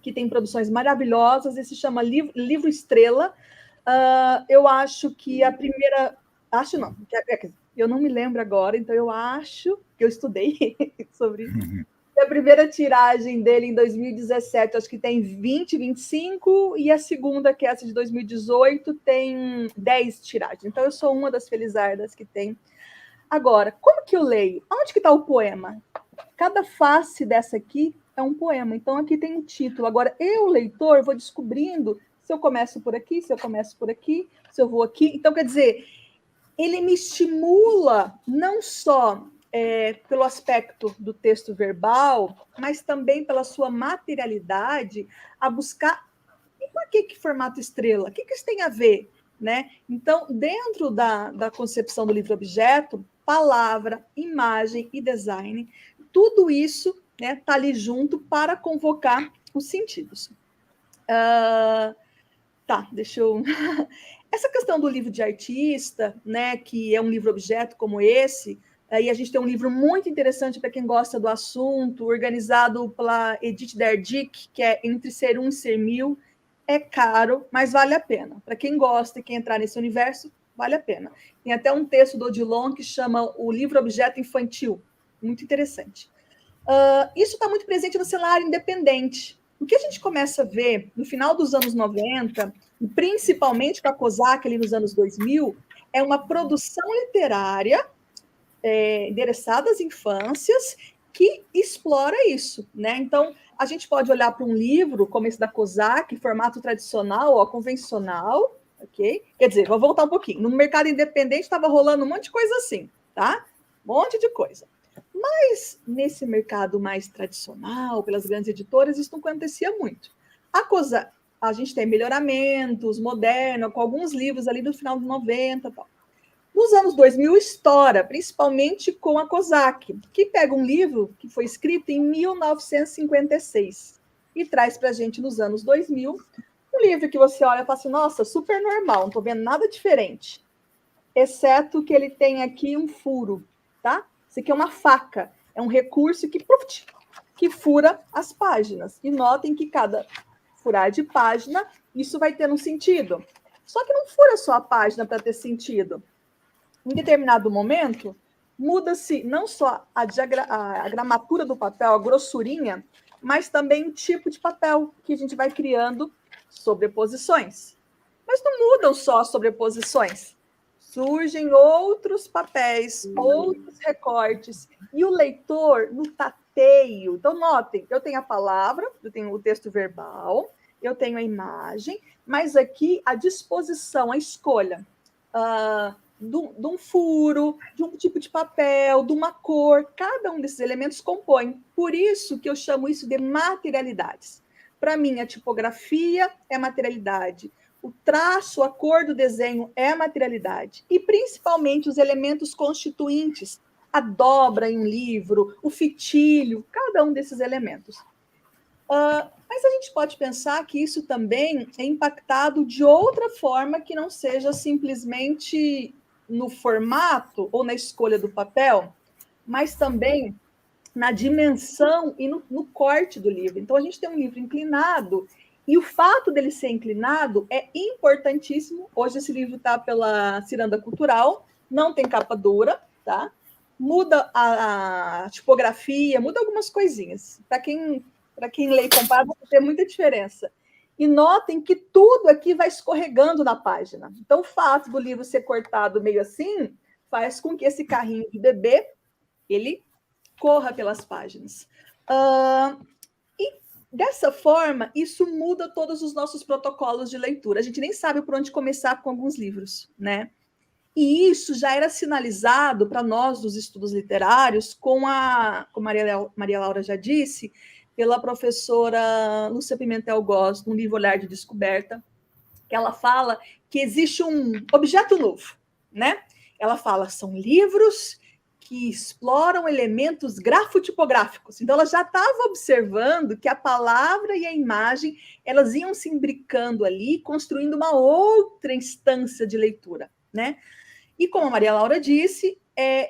que tem produções maravilhosas. Esse se chama Livro Estrela. Eu acho que a primeira... Acho não, eu não me lembro agora, então eu acho que eu estudei sobre isso. A primeira tiragem dele em 2017, acho que tem 20, 25, e a segunda, que é essa de 2018, tem 10 tiragens. Então, eu sou uma das felizardas que tem. Agora, como que eu leio? Onde que está o poema? Cada face dessa aqui é um poema. Então, aqui tem um título. Agora, eu, leitor, vou descobrindo se eu começo por aqui, se eu começo por aqui, se eu vou aqui. Então, quer dizer, ele me estimula não só pelo aspecto do texto verbal, mas também pela sua materialidade, a buscar e por que formato estrela? O que isso tem a ver? Né? Então, dentro da concepção do livro-objeto, palavra, imagem e design, tudo isso está ali junto para convocar os sentidos. Deixa eu... Essa questão do livro de artista, né, que é um livro-objeto como esse, aí a gente tem um livro muito interessante para quem gosta do assunto, organizado pela Edith Derdick, que é Entre Ser Um e Ser Mil. É caro, mas vale a pena. Para quem gosta e quem entrar nesse universo, vale a pena. Tem até um texto do Odilon que chama O Livro-Objeto Infantil. Muito interessante. Isso está muito presente no cenário independente. O que a gente começa a ver no final dos anos 90, principalmente com a COSAC ali nos anos 2000, é uma produção literária endereçada às infâncias que explora isso, né? Então, a gente pode olhar para um livro como esse da COSAC, formato tradicional ou convencional, ok? Quer dizer, vou voltar um pouquinho. No mercado independente estava rolando um monte de coisa assim, tá? Um monte de coisa. Mas nesse mercado mais tradicional, pelas grandes editoras, isso não acontecia muito. A COSAC, a gente tem melhoramentos modernos, com alguns livros ali do final dos 90 e tal. Nos anos 2000, estoura, principalmente com a COSAC, que pega um livro que foi escrito em 1956 e traz para a gente, nos anos 2000, um livro que você olha e fala assim, nossa, super normal, não estou vendo nada diferente, exceto que ele tem aqui um furo, tá? Isso aqui é uma faca, é um recurso que fura as páginas. E notem que cada furar de página, isso vai ter um sentido. Só que não fura só a página para ter sentido. Em determinado momento, muda-se não só a gramatura do papel, a grossurinha, mas também o tipo de papel que a gente vai criando sobreposições. Mas não mudam só as sobreposições. Surgem outros papéis, outros recortes. E o leitor, no tateio... Então, notem, eu tenho a palavra, eu tenho o texto verbal, eu tenho a imagem, mas aqui a disposição, a escolha... de um furo, de um tipo de papel, de uma cor, cada um desses elementos compõe. Por isso que eu chamo isso de materialidades. Para mim, a tipografia é materialidade, o traço, a cor do desenho é materialidade, e principalmente os elementos constituintes, a dobra em um livro, o fitilho, cada um desses elementos. Mas a gente pode pensar que isso também é impactado de outra forma que não seja simplesmente no formato ou na escolha do papel, mas também na dimensão e no corte do livro. Então, a gente tem um livro inclinado, e o fato dele ser inclinado é importantíssimo. Hoje esse livro está pela Ciranda Cultural, não tem capa dura, tá? muda a tipografia, muda algumas coisinhas. Para quem lê e compara, vai ter muita diferença. E notem que tudo aqui vai escorregando na página. Então, o fato do livro ser cortado meio assim faz com que esse carrinho de bebê ele corra pelas páginas. E dessa forma, isso muda todos os nossos protocolos de leitura. A gente nem sabe por onde começar com alguns livros, né? E isso já era sinalizado para nós dos estudos literários, como Maria Laura já disse, pela professora Lúcia Pimentel Goss, no livro Olhar de Descoberta, que ela fala que existe um objeto novo, né? Ela fala, são livros que exploram elementos grafotipográficos. Então, ela já estava observando que a palavra e a imagem, elas iam se imbricando ali, construindo uma outra instância de leitura, né? E como a Maria Laura disse,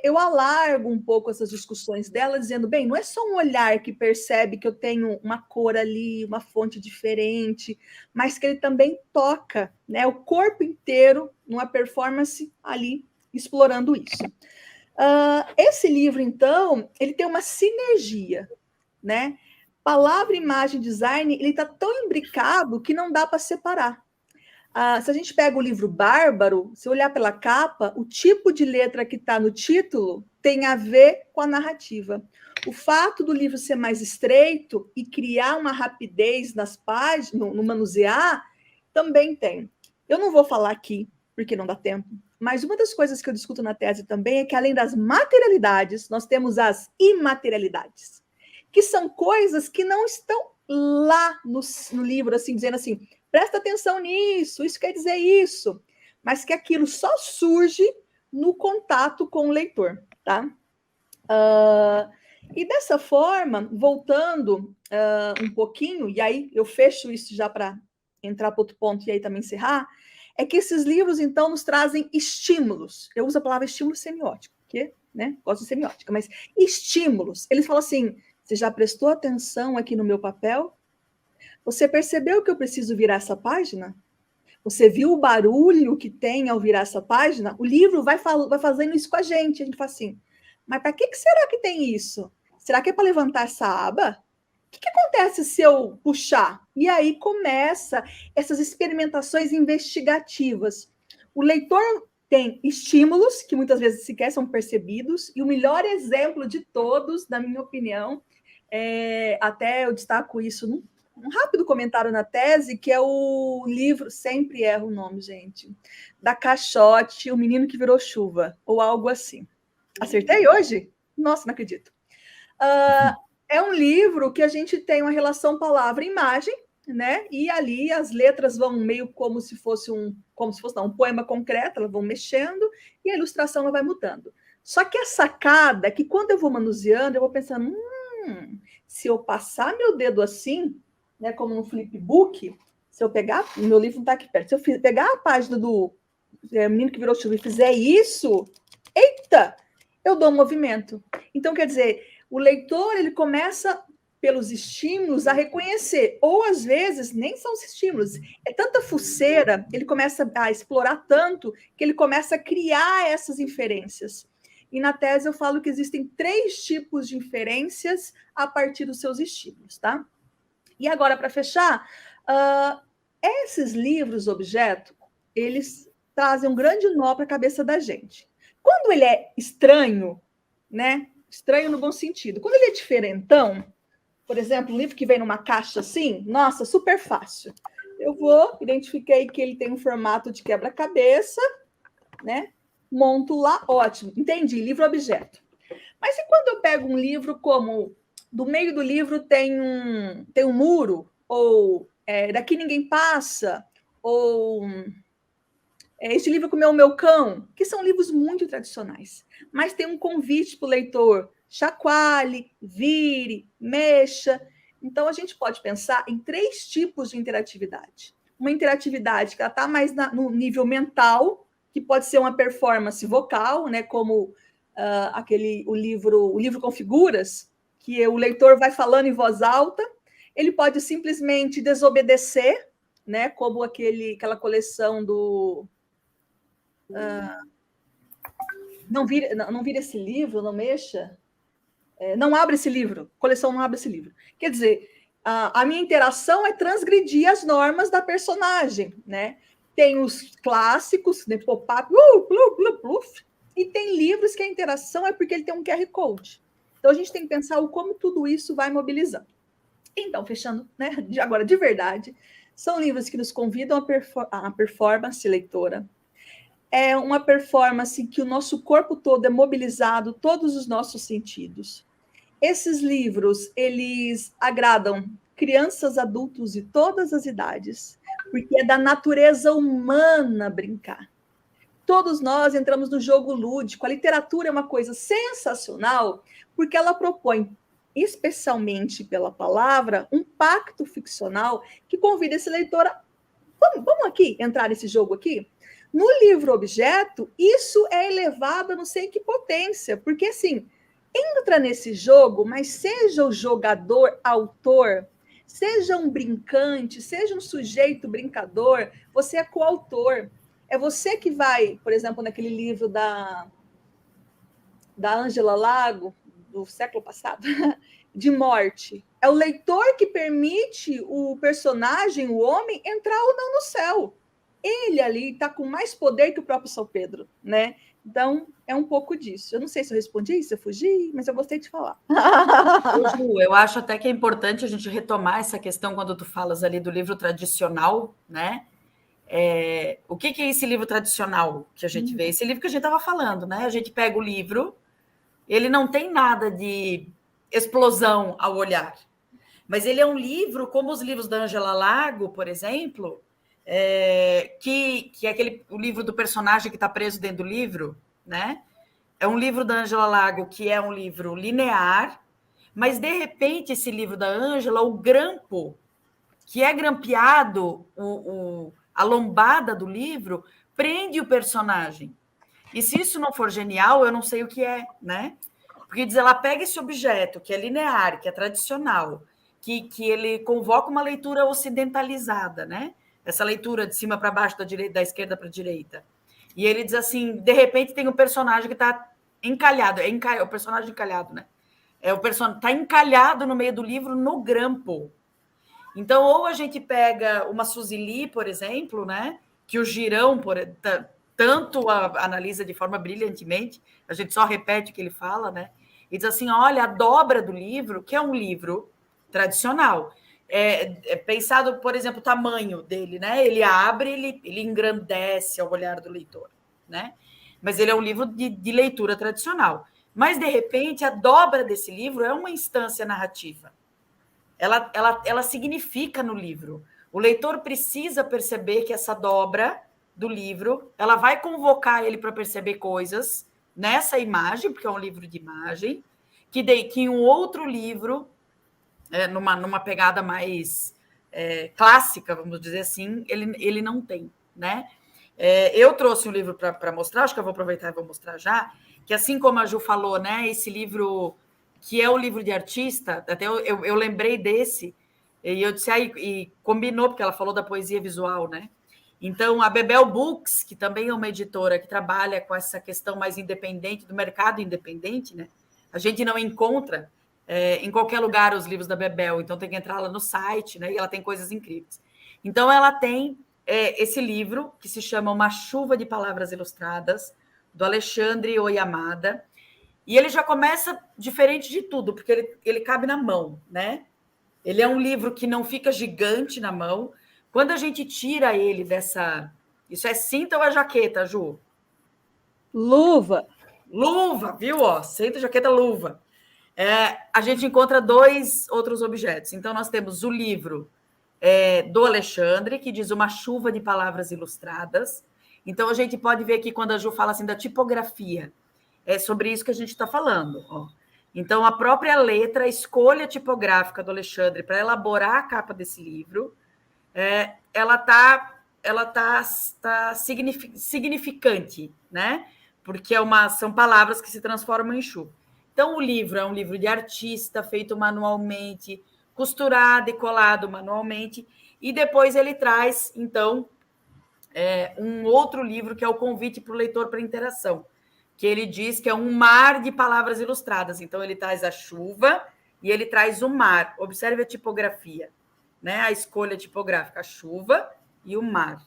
eu alargo um pouco essas discussões dela, dizendo, bem, não é só um olhar que percebe que eu tenho uma cor ali, uma fonte diferente, mas que ele também toca, né, o corpo inteiro numa performance ali, explorando isso. Esse livro, então, ele tem uma sinergia, né? Palavra, imagem, design, ele está tão imbricado que não dá para separar. Se a gente pega o livro Bárbaro, se olhar pela capa, o tipo de letra que está no título tem a ver com a narrativa. O fato do livro ser mais estreito e criar uma rapidez nas páginas, no manusear, também tem. Eu não vou falar aqui, porque não dá tempo, mas uma das coisas que eu discuto na tese também é que, além das materialidades, nós temos as imaterialidades, que são coisas que não estão lá no livro, assim, dizendo assim, presta atenção nisso, isso quer dizer isso, mas que aquilo só surge no contato com o leitor, tá? E dessa forma, voltando um pouquinho, e aí eu fecho isso já para entrar para outro ponto e aí também encerrar, é que esses livros, então, nos trazem estímulos. Eu uso a palavra estímulo semiótico, porque, né, gosto de semiótica, mas estímulos. Eles falam assim, você já prestou atenção aqui no meu papel? Você percebeu que eu preciso virar essa página? Você viu o barulho que tem ao virar essa página? O livro vai fazendo isso com a gente fala assim, mas para que será que tem isso? Será que é para levantar essa aba? O que acontece se eu puxar? E aí começa essas experimentações investigativas. O leitor tem estímulos que muitas vezes sequer são percebidos, e o melhor exemplo de todos, na minha opinião, até eu destaco isso um rápido comentário na tese, que é o livro, sempre erro o nome, gente, da Caixote, O Menino que Virou Chuva, ou algo assim. Acertei hoje? Nossa, não acredito. É um livro que a gente tem uma relação palavra-imagem, né? E ali as letras vão meio como se fosse um poema concreto, elas vão mexendo e a ilustração ela vai mudando. Só que a sacada é que quando eu vou manuseando, eu vou pensando, se eu passar meu dedo assim, né, como no flipbook, se eu pegar, o meu livro não está aqui perto, se eu pegar a página do Menino que Virou Chuva e fizer isso, eita, eu dou um movimento. Então, quer dizer, o leitor ele começa, pelos estímulos, a reconhecer, ou às vezes nem são os estímulos, é tanta fuceira, ele começa a explorar tanto, que ele começa a criar essas inferências. E na tese eu falo que existem 3 tipos de inferências a partir dos seus estímulos, tá? E agora, para fechar, esses livros objeto, eles trazem um grande nó para a cabeça da gente. Quando ele é estranho, né? Estranho no bom sentido. Quando ele é diferentão, por exemplo, um livro que vem numa caixa assim, nossa, super fácil. Eu identifiquei que ele tem um formato de quebra-cabeça, né? Monto lá, ótimo. Entendi, livro-objeto. Mas e quando eu pego um livro como, do meio do livro tem um muro, ou daqui ninguém passa, ou este livro comeu o meu cão, que são livros muito tradicionais, mas tem um convite para o leitor, chacoalhe, vire, mexa. Então, a gente pode pensar em 3 tipos de interatividade. Uma interatividade que está mais no nível mental, que pode ser uma performance vocal, né, como o livro com figuras, que o leitor vai falando em voz alta. Ele pode simplesmente desobedecer, né, como aquela coleção do... Não vira esse livro, não mexa. Não abre esse livro. Coleção não abre esse livro. Quer dizer, a minha interação é transgredir as normas da personagem, né? Tem os clássicos, né, pop-up, e tem livros que a interação é porque ele tem um QR Code. Então, a gente tem que pensar como tudo isso vai mobilizando. Então, fechando, né, agora, de verdade, são livros que nos convidam a performance leitora. É uma performance que o nosso corpo todo é mobilizado, todos os nossos sentidos. Esses livros, eles agradam crianças, adultos de todas as idades, porque é da natureza humana brincar. Todos nós entramos no jogo lúdico. A literatura é uma coisa sensacional, porque ela propõe, especialmente pela palavra, um pacto ficcional que convida esse leitor a... Vamos aqui, entrar nesse jogo aqui? No livro objeto, isso é elevado a não sei que potência, porque assim, entra nesse jogo, mas seja o jogador autor, seja um brincante, seja um sujeito brincador, você é coautor. É você que vai, por exemplo, naquele livro da Ângela Lago, do século passado, de morte. É o leitor que permite o personagem, o homem, entrar ou não no céu. Ele ali está com mais poder que o próprio São Pedro, né? Então, é um pouco disso. Eu não sei se eu respondi, se eu fugi, mas eu gostei de falar. Ju, eu acho até que é importante a gente retomar essa questão quando tu falas ali do livro tradicional, né? O que é esse livro tradicional que a gente vê? Esse livro que a gente estava falando, né? A gente pega o livro, ele não tem nada de explosão ao olhar, mas ele é um livro, como os livros da Ângela Lago, por exemplo, que é o livro do personagem que está preso dentro do livro, né? É um livro da Ângela Lago que é um livro linear, mas, de repente, esse livro da Ângela, o grampo, que é grampeado, a lombada do livro, prende o personagem. E se isso não for genial, eu não sei o que é, né? Porque diz, ela pega esse objeto, que é linear, que é tradicional, que ele convoca uma leitura ocidentalizada, né? Essa leitura de cima para baixo, da esquerda para a direita. E ele diz assim, de repente tem um personagem que está encalhado, o personagem encalhado, né? O personagem está encalhado no meio do livro, no grampo. Então, ou a gente pega uma Suzy Lee, por exemplo, né? Que o Girão tanto analisa de forma brilhantemente, a gente só repete o que ele fala, né? E diz assim, olha, a dobra do livro, que é um livro tradicional, pensado, por exemplo, o tamanho dele, né? Ele abre, ele engrandece ao olhar do leitor, né? Mas ele é um livro de leitura tradicional. Mas, de repente, a dobra desse livro é uma instância narrativa. Ela significa no livro. O leitor precisa perceber que essa dobra do livro, ela vai convocar ele para perceber coisas nessa imagem, porque é um livro de imagem, que em um outro livro, numa pegada mais clássica, vamos dizer assim, ele não tem, né? Eu trouxe um livro para mostrar, acho que eu vou aproveitar e vou mostrar já, que assim como a Ju falou, né, esse livro que é o livro de artista, até eu lembrei desse, e eu disse, e combinou, porque ela falou da poesia visual, né? Então, a Bebel Books, que também é uma editora que trabalha com essa questão mais independente, do mercado independente, né? A gente não encontra em qualquer lugar os livros da Bebel, então tem que entrar lá no site, né? E ela tem coisas incríveis. Então, ela tem esse livro, que se chama Uma Chuva de Palavras Ilustradas, do Alexandre Oyamada, e ele já começa diferente de tudo, porque ele cabe na mão, né? Ele é um livro que não fica gigante na mão. Quando a gente tira ele dessa... Isso é cinta ou é jaqueta, Ju? Luva. Luva, viu? Ó, cinta, jaqueta, luva. A gente encontra 2 outros objetos. Então, nós temos o livro do Alexandre, que diz Uma Chuva de Palavras Ilustradas. Então, a gente pode ver aqui, quando a Ju fala assim da tipografia, é sobre isso que a gente está falando. Ó. Então, a própria letra, a escolha tipográfica do Alexandre para elaborar a capa desse livro, ela tá significante, né? Porque são palavras que se transformam em chuva. Então, o livro é um livro de artista, feito manualmente, costurado e colado manualmente, e depois ele traz, então, um outro livro que é o convite para o leitor para interação, que ele diz que é um mar de palavras ilustradas. Então, ele traz a chuva e ele traz o mar. Observe a tipografia, né? A escolha tipográfica, a chuva e o mar.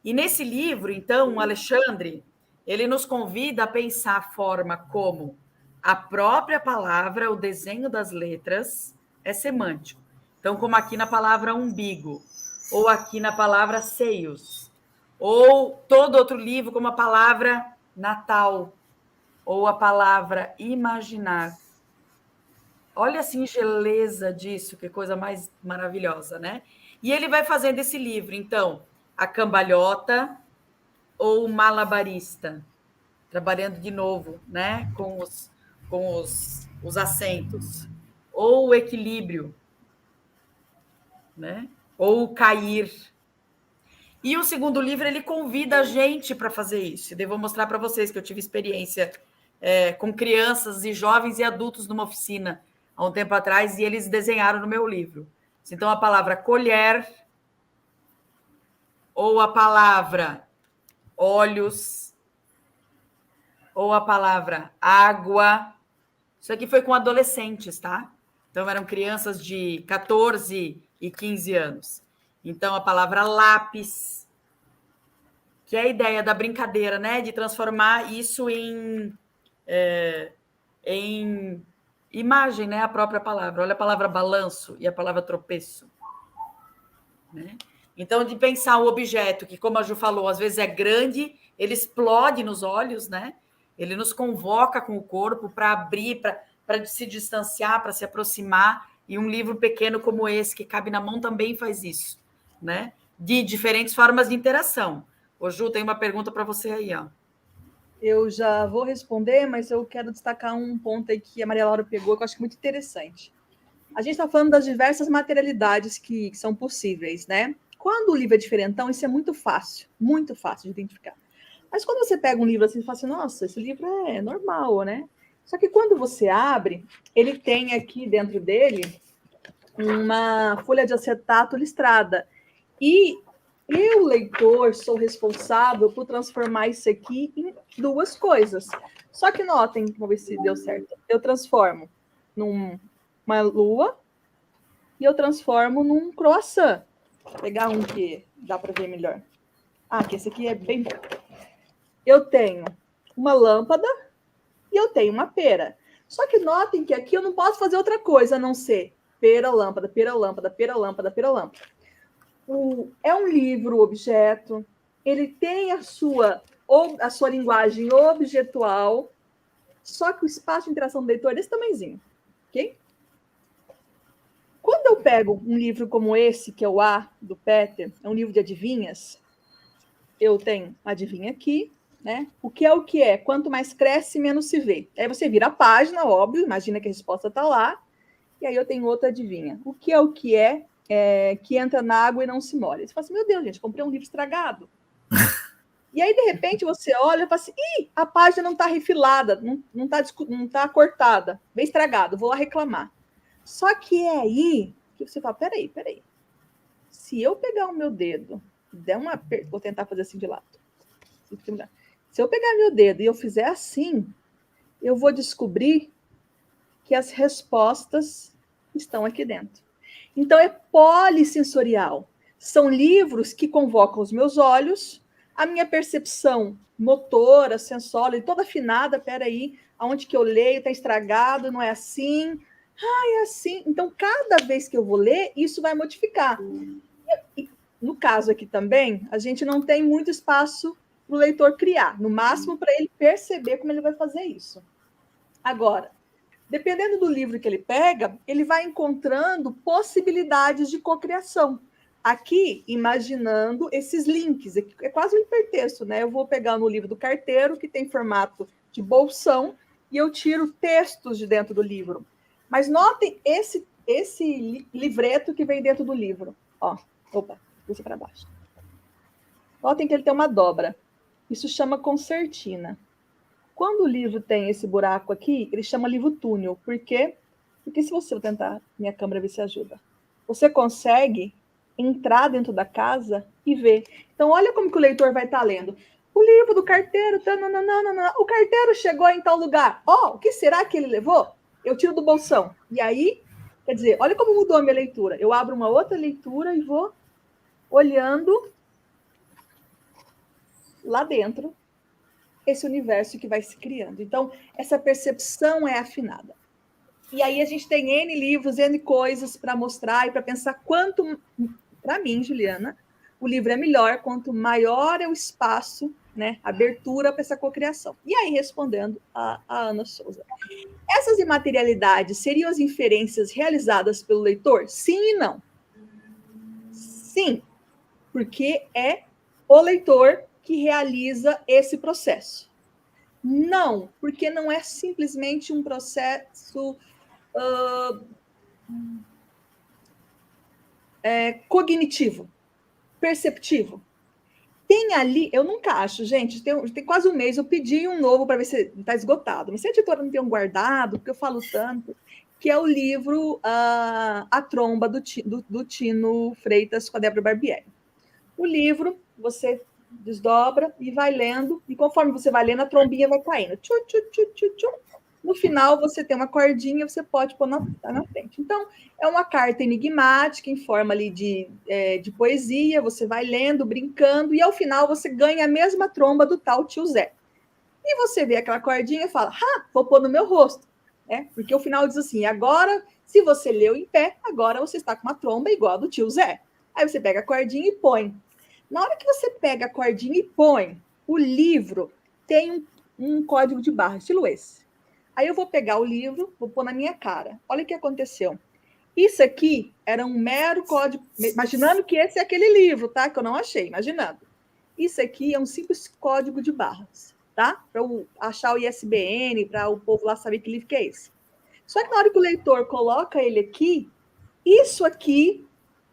E nesse livro, então, o Alexandre, ele nos convida a pensar a forma como a própria palavra, o desenho das letras, é semântico. Então, como aqui na palavra umbigo, ou aqui na palavra seios, ou todo outro livro como a palavra Natal, ou a palavra imaginar. Olha a singeleza disso, que coisa mais maravilhosa, né? E ele vai fazendo esse livro, então, a cambalhota ou o malabarista, trabalhando de novo, né? Com os acentos, ou o equilíbrio, né? Ou o cair. E o segundo livro, ele convida a gente para fazer isso. Eu vou mostrar para vocês que eu tive experiência com crianças e jovens e adultos numa oficina há um tempo atrás, e eles desenharam no meu livro. Então, a palavra colher, ou a palavra olhos, ou a palavra água. Isso aqui foi com adolescentes, tá? Então, eram crianças de 14 e 15 anos. Então, a palavra lápis, que é a ideia da brincadeira, né? De transformar isso em imagem, né? A própria palavra. Olha a palavra balanço e a palavra tropeço, né? Então, de pensar o objeto, que, como a Ju falou, às vezes é grande, ele explode nos olhos, né? Ele nos convoca com o corpo para abrir, para se distanciar, para se aproximar. E um livro pequeno como esse, que cabe na mão, também faz isso, né? De diferentes formas de interação. Ô, Ju, tem uma pergunta para você aí, ó. Eu já vou responder, mas eu quero destacar um ponto aí que a Maria Laura pegou, que eu acho muito interessante. A gente está falando das diversas materialidades que são possíveis, né? Quando o livro é diferentão, isso é muito fácil de identificar. Mas quando você pega um livro assim e fala assim, nossa, esse livro é normal, né? Só que quando você abre, ele tem aqui dentro dele uma folha de acetato listrada. E eu, leitor, sou responsável por transformar isso aqui em duas coisas. Só que notem, vamos ver se deu certo. Eu transformo numa lua e eu transformo num croissant. Vou pegar um que dá para ver melhor. Que esse aqui é bem bom. Eu tenho uma lâmpada e eu tenho uma pera. Só que notem que aqui eu não posso fazer outra coisa a não ser pera, lâmpada, pera, lâmpada, pera, lâmpada, pera, lâmpada. É um livro objeto, ele tem a sua linguagem objetual, só que o espaço de interação do leitor é desse tamanhozinho, ok? Quando eu pego um livro como esse, que é o A, do Peter, é um livro de adivinhas, eu tenho adivinha aqui, né? O que é o que é? Quanto mais cresce, menos se vê. Aí você vira a página, óbvio, imagina que a resposta está lá, e aí eu tenho outra adivinha. O que é que entra na água e não se molha? Você fala assim, meu Deus, gente, comprei um livro estragado. E aí, de repente, você olha e fala assim, a página não está refilada, não tá cortada, bem estragado, vou lá reclamar. Só que é aí que você fala, peraí. Se eu pegar o meu dedo, vou tentar fazer assim de lado. Se eu pegar meu dedo e eu fizer assim, eu vou descobrir que as respostas estão aqui dentro. Então, é polissensorial. São livros que convocam os meus olhos, a minha percepção motora, sensória, toda afinada, peraí, aonde que eu leio, está estragado, não é assim. É assim. Então, cada vez que eu vou ler, isso vai modificar. E, no caso aqui também, a gente não tem muito espaço para o leitor criar, no máximo para ele perceber como ele vai fazer isso. Agora, dependendo do livro que ele pega, ele vai encontrando possibilidades de cocriação. Aqui, imaginando esses links, é quase um hipertexto, né? Eu vou pegar no livro do carteiro, que tem formato de bolsão, e eu tiro textos de dentro do livro. Mas notem esse livreto que vem dentro do livro. Puxa para baixo. Notem que ele tem uma dobra. Isso chama concertina. Quando o livro tem esse buraco aqui, ele chama livro túnel. Por quê? Porque se você tentar, minha câmera ver se ajuda, você consegue entrar dentro da casa e ver. Então, olha como que o leitor vai estar lendo. O livro do carteiro, o carteiro chegou em tal lugar. O que será que ele levou? Eu tiro do bolsão. E aí, quer dizer, olha como mudou a minha leitura. Eu abro uma outra leitura e vou olhando lá dentro esse universo que vai se criando. Então, essa percepção é afinada. E aí a gente tem N livros, N coisas para mostrar e para pensar quanto, para mim, Juliana, o livro é melhor quanto maior é o espaço, né, abertura para essa cocriação. E aí, respondendo a Ana Souza. Essas imaterialidades seriam as inferências realizadas pelo leitor? Sim e não. Sim, porque é o leitor que realiza esse processo. Não, porque não é simplesmente um processo cognitivo, perceptivo. Tem ali, eu nunca acho, gente, tem quase um mês, eu pedi um novo para ver se está esgotado, mas se a editora não tem um guardado, porque eu falo tanto, que é o livro A Tromba, do Tino Freitas com a Débora Barbieri. O livro, você desdobra e vai lendo, e conforme você vai lendo, a trombinha vai caindo. Tchu, tchu, tchu, tchu, tchu. No final, você tem uma cordinha, você pode pôr na frente. Então, é uma carta enigmática, em forma ali de poesia, você vai lendo, brincando, e ao final você ganha a mesma tromba do tal tio Zé. E você vê aquela cordinha e fala, vou pôr no meu rosto. Porque o final diz assim, agora, se você leu em pé, agora você está com uma tromba igual a do tio Zé. Aí você pega a cordinha e põe. Na hora que você pega a cordinha e põe, o livro tem um código de barra, estilo esse. Aí eu vou pegar o livro, vou pôr na minha cara. Olha o que aconteceu. Isso aqui era um mero código, imaginando que esse é aquele livro, tá? Que eu não achei, imaginando. Isso aqui é um simples código de barras, tá? Para eu achar o ISBN, para o povo lá saber que livro que é esse. Só que na hora que o leitor coloca ele aqui, isso aqui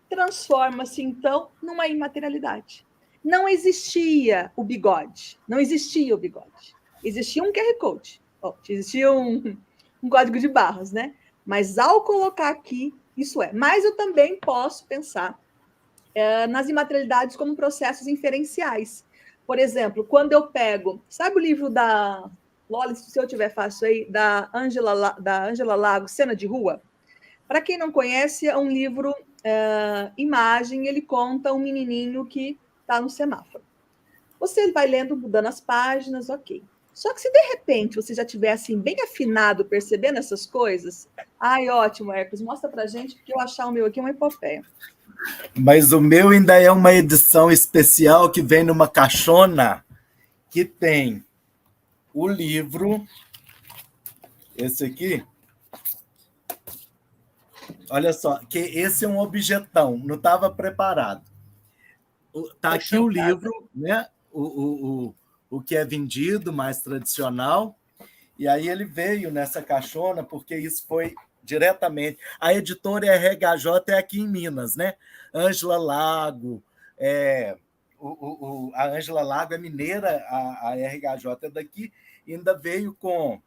transforma-se, então, numa imaterialidade. Não existia o bigode. Não existia o bigode. Existia um QR Code. Existia um código de barras, né? Mas ao colocar aqui, isso é. Mas eu também posso pensar nas imaterialidades como processos inferenciais. Por exemplo, quando eu pego... Sabe o livro da... Lola, se eu tiver fácil aí, da Ângela Lago, Cena de Rua? Para quem não conhece, é um livro imagem, ele conta um menininho que está no semáforo. Você vai lendo, mudando as páginas, ok. Só que se de repente você já estiver assim, bem afinado, percebendo essas coisas, ótimo, Hércules, mostra para gente, porque eu achar o meu aqui é uma epopeia. Mas o meu ainda é uma edição especial que vem numa caixona que tem o livro, esse aqui. Olha só, que esse é um objetão, não estava preparado. Está aqui o livro, né? O que é vendido, mais tradicional, e aí ele veio nessa caixona, porque isso foi diretamente... A editora é RHJ, é aqui em Minas, né? Ângela Lago, a Ângela Lago é mineira, a RHJ é daqui, e ainda veio com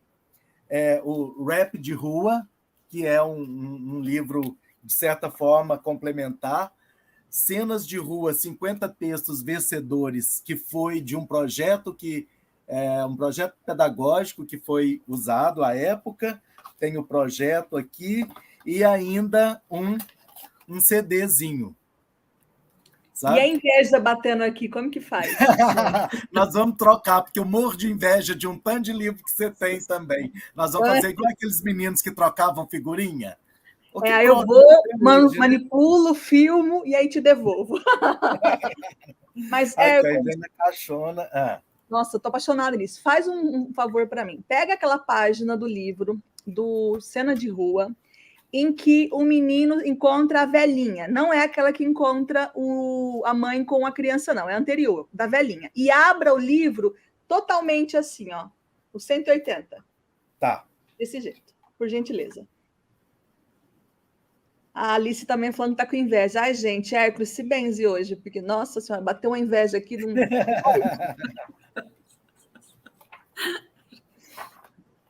o Rap de Rua, que é um livro, de certa forma, complementar, Cenas de Rua, 50 textos vencedores, que foi de um projeto um projeto pedagógico que foi usado à época, tem o projeto aqui, e ainda um CDzinho. Sabe? E a inveja batendo aqui, como que faz? Nós vamos trocar, porque eu morro de inveja de um tanto de livro que você tem também. Nós vamos fazer igual aqueles meninos que trocavam figurinha. Aí eu vou, manipulo, filmo e aí te devolvo. Mas Hércules... na caixona. Nossa, eu tô apaixonada nisso. Faz um favor para mim. Pega aquela página do livro, do Cena de Rua, em que o menino encontra a velhinha. Não é aquela que encontra a mãe com a criança, não. É anterior, da velhinha. E abra o livro totalmente assim, ó. O 180. Tá. Desse jeito, por gentileza. A Alice também falando que tá com inveja. Ai, gente, Hércules se benze hoje, porque, nossa senhora, bateu uma inveja aqui.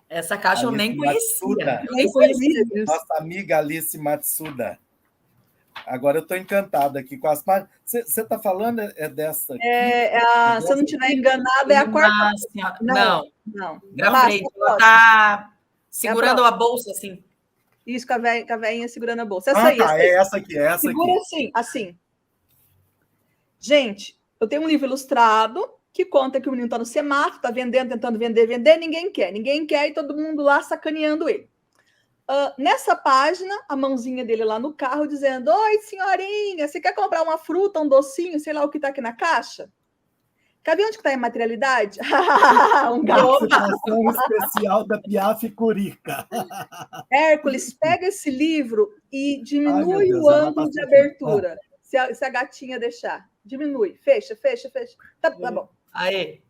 Essa caixa Alice eu nem conhecia. Nossa amiga Alice Matsuda. Agora eu estou encantado aqui com as páginas. Você está falando dessa aqui? Se eu não estiver enganada, é a quarta. Não. Pra frente. Ela está segurando a bolsa, assim. Isso, com a veinha segurando a bolsa. Essa aí. É essa aqui, é essa Segura aqui. assim. Gente, eu tenho um livro ilustrado que conta que o menino está no semáforo, está vendendo, tentando vender, ninguém quer e todo mundo lá sacaneando ele. Nessa página, a mãozinha dele lá no carro dizendo: oi, senhorinha, você quer comprar uma fruta, um docinho, sei lá o que está aqui na caixa? Quer ver onde está a materialidade? Um gato. Participação especial da Piaf Curica. Hércules, pega esse livro e diminui o ângulo de abertura. Se a gatinha deixar. Diminui. Fecha. Tá bom. Aí.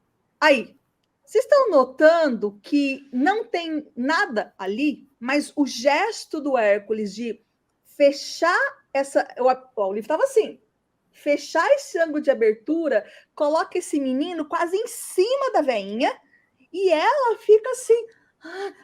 Vocês estão notando que não tem nada ali, mas o gesto do Hércules de fechar o livro estava assim. Fechar esse ângulo de abertura, coloca esse menino quase em cima da veinha e ela fica assim,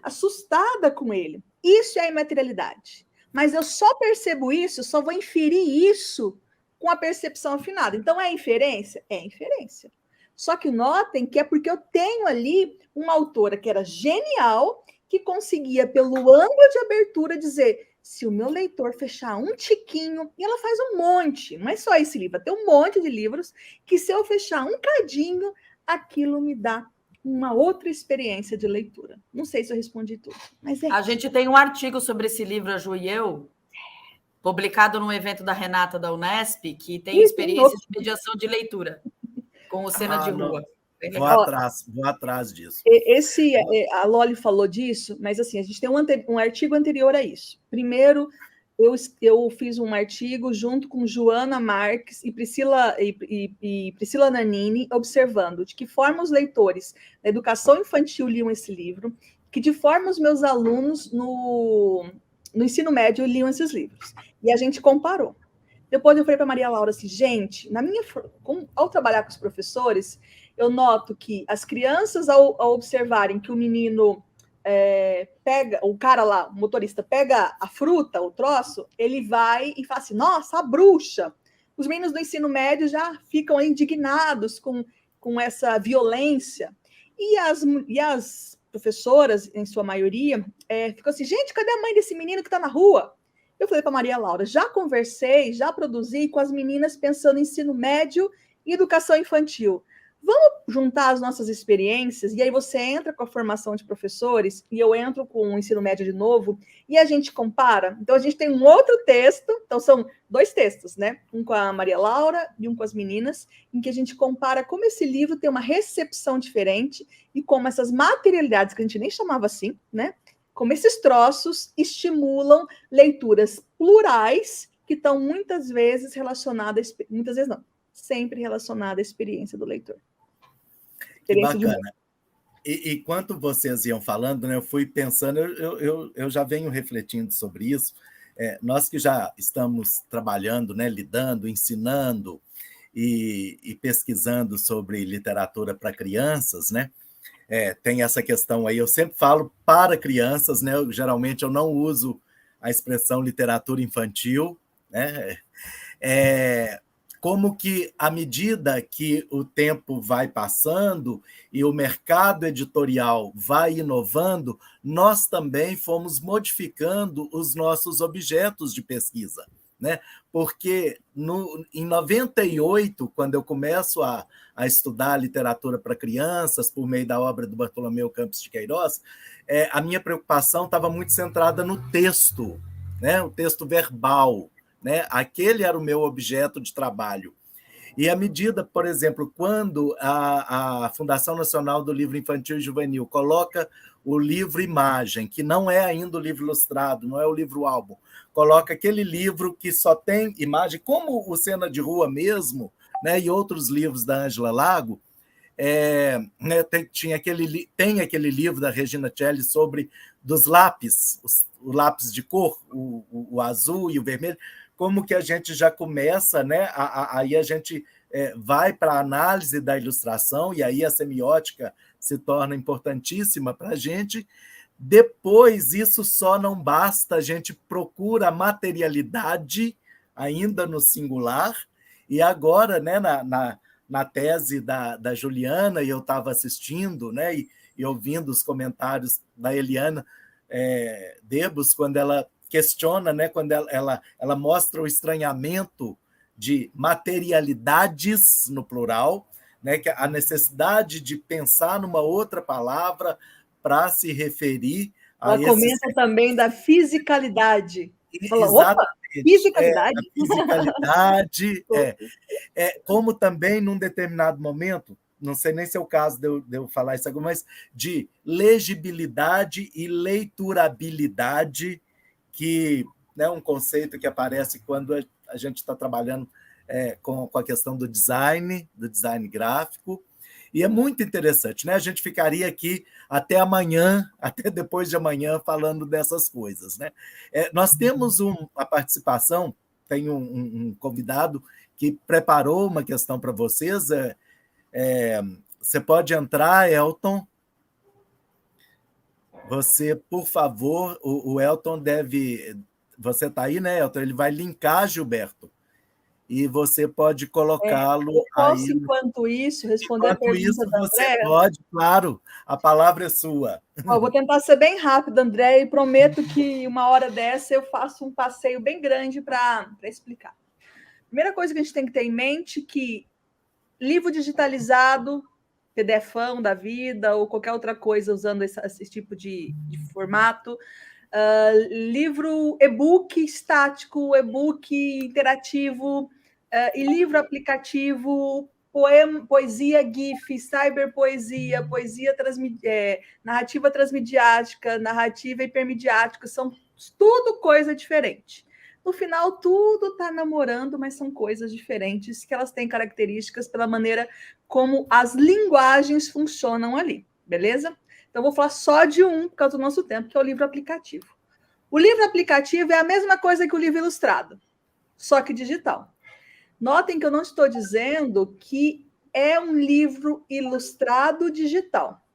assustada com ele. Isso é imaterialidade. Mas eu só percebo isso, só vou inferir isso com a percepção afinada. Então, é inferência? É inferência. Só que notem que é porque eu tenho ali uma autora que era genial, que conseguia, pelo ângulo de abertura, dizer: se o meu leitor fechar um tiquinho, e ela faz um monte, não é só esse livro, tem um monte de livros, que se eu fechar um cadinho, aquilo me dá uma outra experiência de leitura. Não sei se eu respondi tudo, mas A gente tem um artigo sobre esse livro, a Ju e eu, publicado num evento da Renata da Unesp, que tem experiência de mediação de leitura, com o Cena de Rua. Vou atrás disso. A Loli falou disso, mas assim, a gente tem um artigo anterior a isso. Primeiro, eu fiz um artigo junto com Joana Marques e Priscila Nanini, observando de que forma os leitores da educação infantil liam esse livro, que de forma os meus alunos no ensino médio liam esses livros. E a gente comparou. Depois eu falei para Maria Laura assim, gente, ao trabalhar com os professores, eu noto que as crianças, ao observarem que o menino pega, o cara lá, o motorista, pega a fruta, o troço, ele vai e fala assim, nossa, a bruxa. Os meninos do ensino médio já ficam indignados com essa violência. E as professoras, em sua maioria, ficam assim, gente, cadê a mãe desse menino que está na rua? Eu falei para Maria Laura, já conversei, já produzi com as meninas pensando em ensino médio e educação infantil. Vamos juntar as nossas experiências, e aí você entra com a formação de professores, e eu entro com o ensino médio de novo, e a gente compara. Então, a gente tem um outro texto, então são 2 textos, né? Um com a Maria Laura e um com as meninas, em que a gente compara como esse livro tem uma recepção diferente, e como essas materialidades, que a gente nem chamava assim, né? Como esses troços estimulam leituras plurais, que estão muitas vezes relacionadas, muitas vezes não, sempre relacionadas à experiência do leitor. Que bacana. E enquanto vocês iam falando, né, eu fui pensando, eu já venho refletindo sobre isso. Nós que já estamos trabalhando, né, lidando, ensinando e pesquisando sobre literatura para crianças, né? Tem essa questão aí, eu sempre falo para crianças, né? Geralmente eu não uso a expressão literatura infantil, né? Como que, à medida que o tempo vai passando e o mercado editorial vai inovando, nós também fomos modificando os nossos objetos de pesquisa, né? Porque em 98, quando eu começo a estudar literatura para crianças, por meio da obra do Bartolomeu Campos de Queiroz, a minha preocupação estava muito centrada no texto, né? O texto verbal, né? Aquele era o meu objeto de trabalho. E à medida, por exemplo, quando a Fundação Nacional do Livro Infantil e Juvenil coloca o livro imagem, que não é ainda o livro ilustrado, não é o livro álbum, coloca aquele livro que só tem imagem, como o Cena de Rua mesmo, né, e outros livros da Ângela Lago, né, tem aquele livro da Regina Celli sobre dos lápis, o lápis de cor, o azul e o vermelho, como que a gente já começa, né? Aí a gente vai para a análise da ilustração, e aí a semiótica se torna importantíssima para a gente. Depois, isso só não basta, a gente procura a materialidade ainda no singular, e agora, né, na tese da Juliana, e eu estava assistindo, né, e ouvindo os comentários da Eliana Debus, quando ela questiona, né, quando ela mostra o estranhamento de materialidades, no plural, né, que a necessidade de pensar numa outra palavra para se referir a Ela comenta também da fisicalidade. Fala, opa, fisicalidade? A fisicalidade, como também, num determinado momento, não sei nem se é o caso de eu falar isso agora, mas de legibilidade e leiturabilidade, que é um conceito que aparece quando a gente está trabalhando com a questão do design gráfico, e é muito interessante, né? A gente ficaria aqui até amanhã, até depois de amanhã, falando dessas coisas, né? Nós temos a participação, tem um convidado que preparou uma questão para vocês. Você pode entrar, Elton. Você, por favor, o Elton deve... Você está aí, né, Elton? Ele vai linkar Gilberto. E você pode colocá-lo eu posso, aí. Enquanto isso, responder a pergunta da Andréa? Você pode, claro. A palavra é sua. Vou tentar ser bem rápida, André, e prometo que uma hora dessa eu faço um passeio bem grande para explicar. Primeira coisa que a gente tem que ter em mente é que livro digitalizado, PDFão da vida ou qualquer outra coisa usando esse tipo de formato, livro e-book estático, e-book interativo e livro aplicativo, poesia GIF, cyberpoesia, narrativa transmediática, narrativa hipermediática, são tudo coisa diferente. No final, tudo está namorando, mas são coisas diferentes, que elas têm características pela maneira como as linguagens funcionam ali, beleza? Então, vou falar só de um, por causa do nosso tempo, que é o livro aplicativo. O livro aplicativo é a mesma coisa que o livro ilustrado, só que digital. Notem que eu não estou dizendo que é um livro ilustrado digital.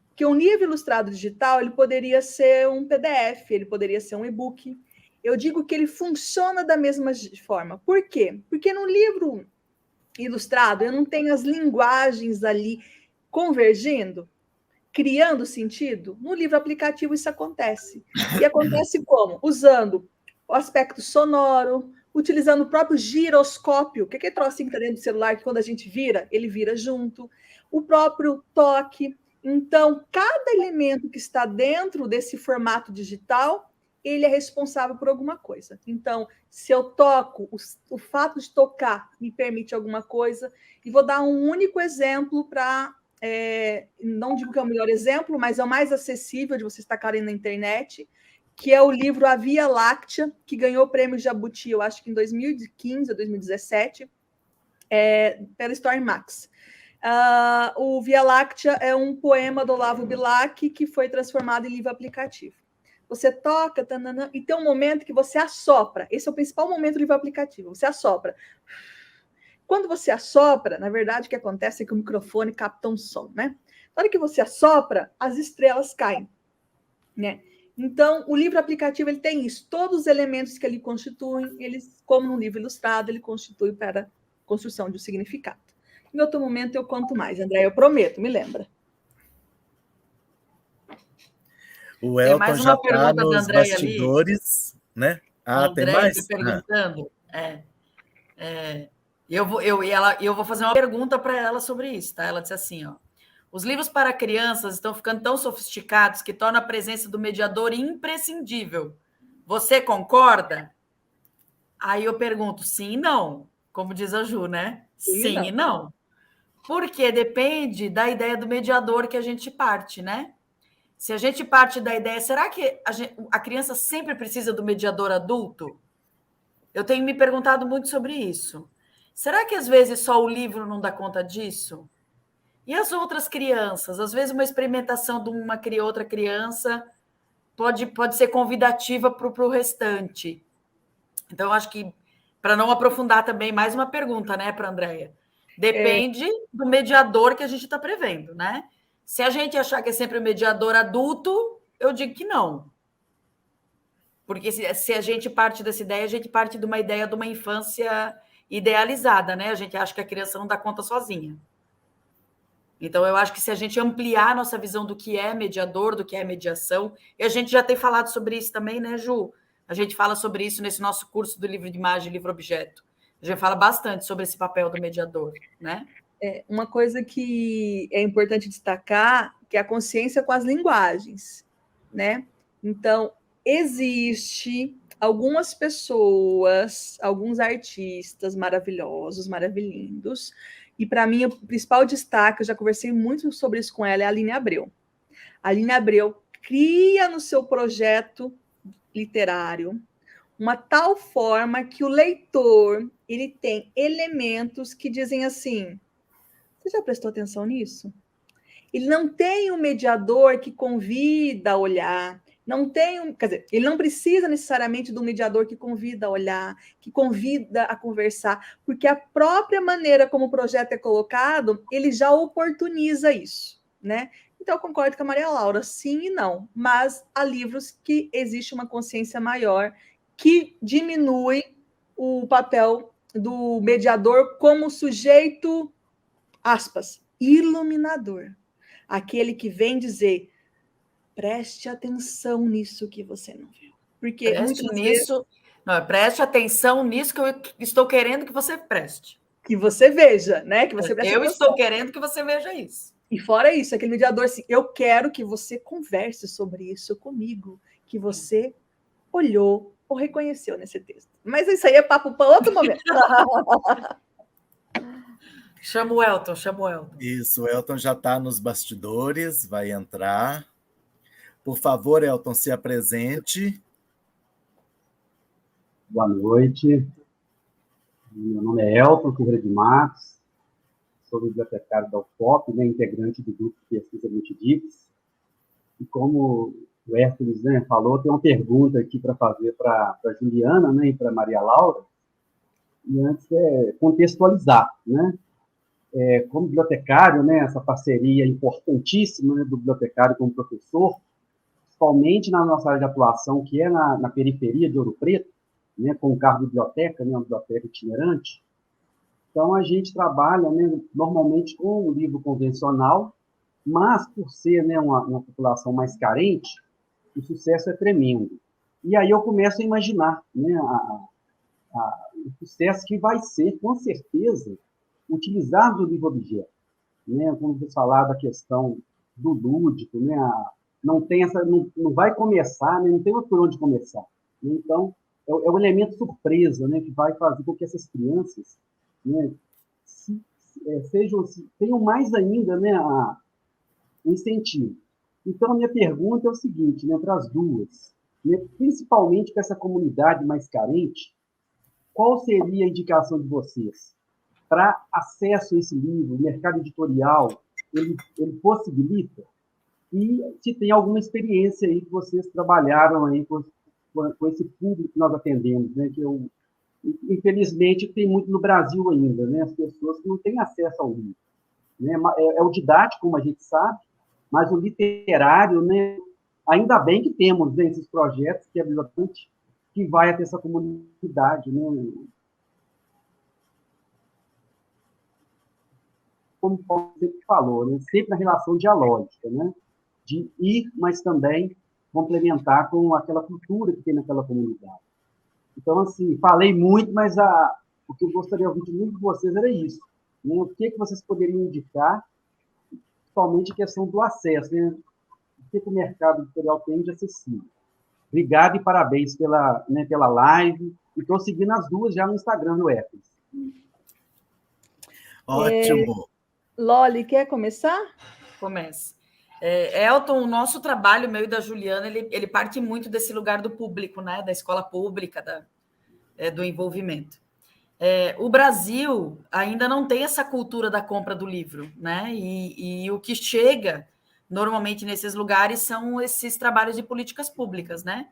Porque um livro ilustrado digital, ele poderia ser um PDF, ele poderia ser um e-book. Eu digo que ele funciona da mesma forma. Por quê? Porque no livro ilustrado, eu não tenho as linguagens ali convergindo, criando sentido. No livro aplicativo, isso acontece. E acontece como? Usando o aspecto sonoro, utilizando o próprio giroscópio, que é aquele trocinho que está dentro do celular, que quando a gente vira, ele vira junto. O próprio toque. Então, cada elemento que está dentro desse formato digital, ele é responsável por alguma coisa. Então, se eu toco, o fato de tocar me permite alguma coisa. E vou dar um único exemplo para... não digo que é o melhor exemplo, mas é o mais acessível de vocês tacarem na internet, que é o livro A Via Láctea, que ganhou o prêmio Jabuti, eu acho que em 2015 ou 2017, pela Story Max. O Via Láctea é um poema do Olavo Bilac que foi transformado em livro aplicativo. Você toca, tanana, e tem um momento que você assopra. Esse é o principal momento do livro aplicativo. Você assopra. Quando você assopra, na verdade, o que acontece é que o microfone capta um som, né? Na hora que você assopra, as estrelas caem, né? Então, o livro aplicativo ele tem isso. Todos os elementos que ele constituem, eles, como no livro ilustrado, ele constitui para a construção de um significado. Em outro momento eu conto mais, André, eu prometo, me lembra. O Elton já está nos bastidores, ali, né? Tem mais? Perguntando. Eu vou fazer uma pergunta para ela sobre isso, tá? Ela disse assim, ó. Os livros para crianças estão ficando tão sofisticados que tornam a presença do mediador imprescindível. Você concorda? Aí eu pergunto, sim e não. Como diz a Ju, né? Sim e não. Porque depende da ideia do mediador que a gente parte, né? Se a gente parte da ideia, será que a criança sempre precisa do mediador adulto? Eu tenho me perguntado muito sobre isso. Será que às vezes só o livro não dá conta disso? E as outras crianças? Às vezes uma experimentação de uma outra criança pode ser convidativa para o restante. Então, acho que, para não aprofundar também, mais uma pergunta, né, para a Andréia. Depende do mediador que a gente está prevendo, né? Se a gente achar que é sempre o mediador adulto, eu digo que não. Porque se a gente parte dessa ideia, a gente parte de uma ideia de uma infância idealizada, né? A gente acha que a criança não dá conta sozinha. Então, eu acho que se a gente ampliar a nossa visão do que é mediador, do que é mediação, e a gente já tem falado sobre isso também, né, Ju? A gente fala sobre isso nesse nosso curso do livro de imagem, livro-objeto. A gente fala bastante sobre esse papel do mediador, né? Uma coisa que é importante destacar, que é a consciência com as linguagens, né? Então, existe algumas pessoas, alguns artistas maravilhosos, maravilhindos, e para mim o principal destaque, eu já conversei muito sobre isso com ela, é a Aline Abreu. A Aline Abreu cria no seu projeto literário uma tal forma que o leitor ele tem elementos que dizem assim: você já prestou atenção nisso? Ele não tem um mediador que convida a olhar, não tem quer dizer, ele não precisa necessariamente de um mediador que convida a olhar, que convida a conversar, porque a própria maneira como o projeto é colocado, ele já oportuniza isso, né? Então, eu concordo com a Maria Laura, sim e não, mas há livros que existe uma consciência maior que diminui o papel do mediador como sujeito, aspas, iluminador. Aquele que vem dizer, preste atenção nisso que você não viu. Porque preste atenção nisso que eu estou querendo que você preste. Que você veja, né? Que você preste atenção. Estou querendo que você veja isso. E fora isso, aquele mediador assim, eu quero que você converse sobre isso comigo, que você olhou ou reconheceu nesse texto. Mas isso aí é papo para outro momento. Chama o Elton. Isso, o Elton já está nos bastidores, vai entrar. Por favor, Elton, se apresente. Boa noite. Meu nome é Elton Correia de Matos, sou bibliotecário da UFOP, né, integrante do grupo de pesquisa Multidix. E como o Hércules, né, falou, tem uma pergunta aqui para fazer para a Juliana, né, e para a Maria Laura. E antes contextualizar, né? Como bibliotecário, né, essa parceria importantíssima, né, do bibliotecário com o professor, principalmente na nossa área de atuação, que é na periferia de Ouro Preto, né, com o carro de biblioteca, né, uma biblioteca itinerante. Então, a gente trabalha, né, normalmente com o livro convencional, mas, por ser, né, uma população mais carente, o sucesso é tremendo. E aí eu começo a imaginar, né, o sucesso que vai ser, com certeza, utilizar o livro-objeto. Né, como você falar da questão do lúdico, né, não vai começar, né, não tem por onde começar. Né, então, é o elemento surpresa, né, que vai fazer com que essas crianças, né, tenham mais ainda, né, um incentivo. Então, a minha pergunta é o seguinte, né, para as duas, né, principalmente para essa comunidade mais carente, qual seria a indicação de vocês para acesso a esse livro? O mercado editorial, ele possibilita? E se tem alguma experiência aí que vocês trabalharam aí com esse público que nós atendemos, né? Que infelizmente tem muito no Brasil ainda, né? As pessoas que não têm acesso ao livro, né? É o didático, como a gente sabe, mas o literário, né? Ainda bem que temos, né, esses projetos que é bastante que vai até essa comunidade, né? Como você falou, né? Sempre na relação dialógica, né? De ir, mas também complementar com aquela cultura que tem naquela comunidade. Então, assim, falei muito, mas o que eu gostaria de ouvir muito de vocês era isso. Né? O que vocês poderiam indicar, principalmente a questão do acesso, né? O que o mercado editorial tem de acessível. Obrigado e parabéns pela live. E estou seguindo as duas já no Instagram do Hércules. Ótimo. Loli, quer começar? Começa. Elton, o nosso trabalho, meu e da Juliana, ele parte muito desse lugar do público, né? Da escola pública, do envolvimento. O Brasil ainda não tem essa cultura da compra do livro, né? E o que chega normalmente nesses lugares são esses trabalhos de políticas públicas, né?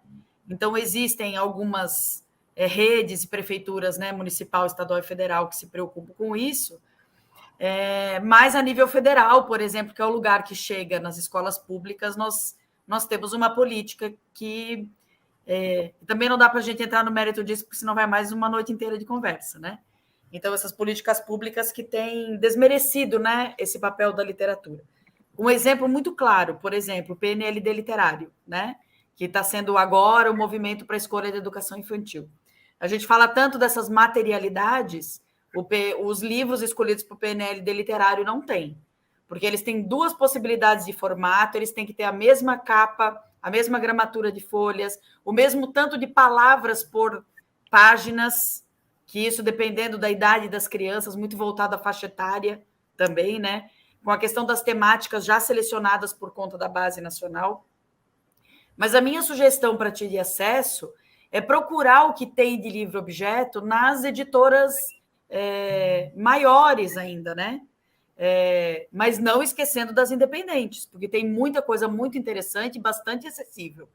Então, existem algumas redes e prefeituras, né, municipal, estadual e federal, que se preocupam com isso, mas a nível federal, por exemplo, que é o lugar que chega nas escolas públicas, nós temos uma política que Também não dá para a gente entrar no mérito disso, porque senão vai mais uma noite inteira de conversa, né? Então, essas políticas públicas que têm desmerecido, né, esse papel da literatura. Um exemplo muito claro, por exemplo, o PNLD literário, né, que está sendo agora o movimento para a escolha da educação infantil. A gente fala tanto dessas materialidades, os livros escolhidos para o PNLD literário não têm, porque eles têm duas possibilidades de formato, eles têm que ter a mesma capa, a mesma gramatura de folhas, o mesmo tanto de palavras por páginas, que isso, dependendo da idade das crianças, muito voltado à faixa etária também, né? Com a questão das temáticas já selecionadas por conta da base nacional. Mas a minha sugestão para ti de acesso é procurar o que tem de livro-objeto nas editoras maiores ainda, né? Mas não esquecendo das independentes, porque tem muita coisa muito interessante e bastante acessível,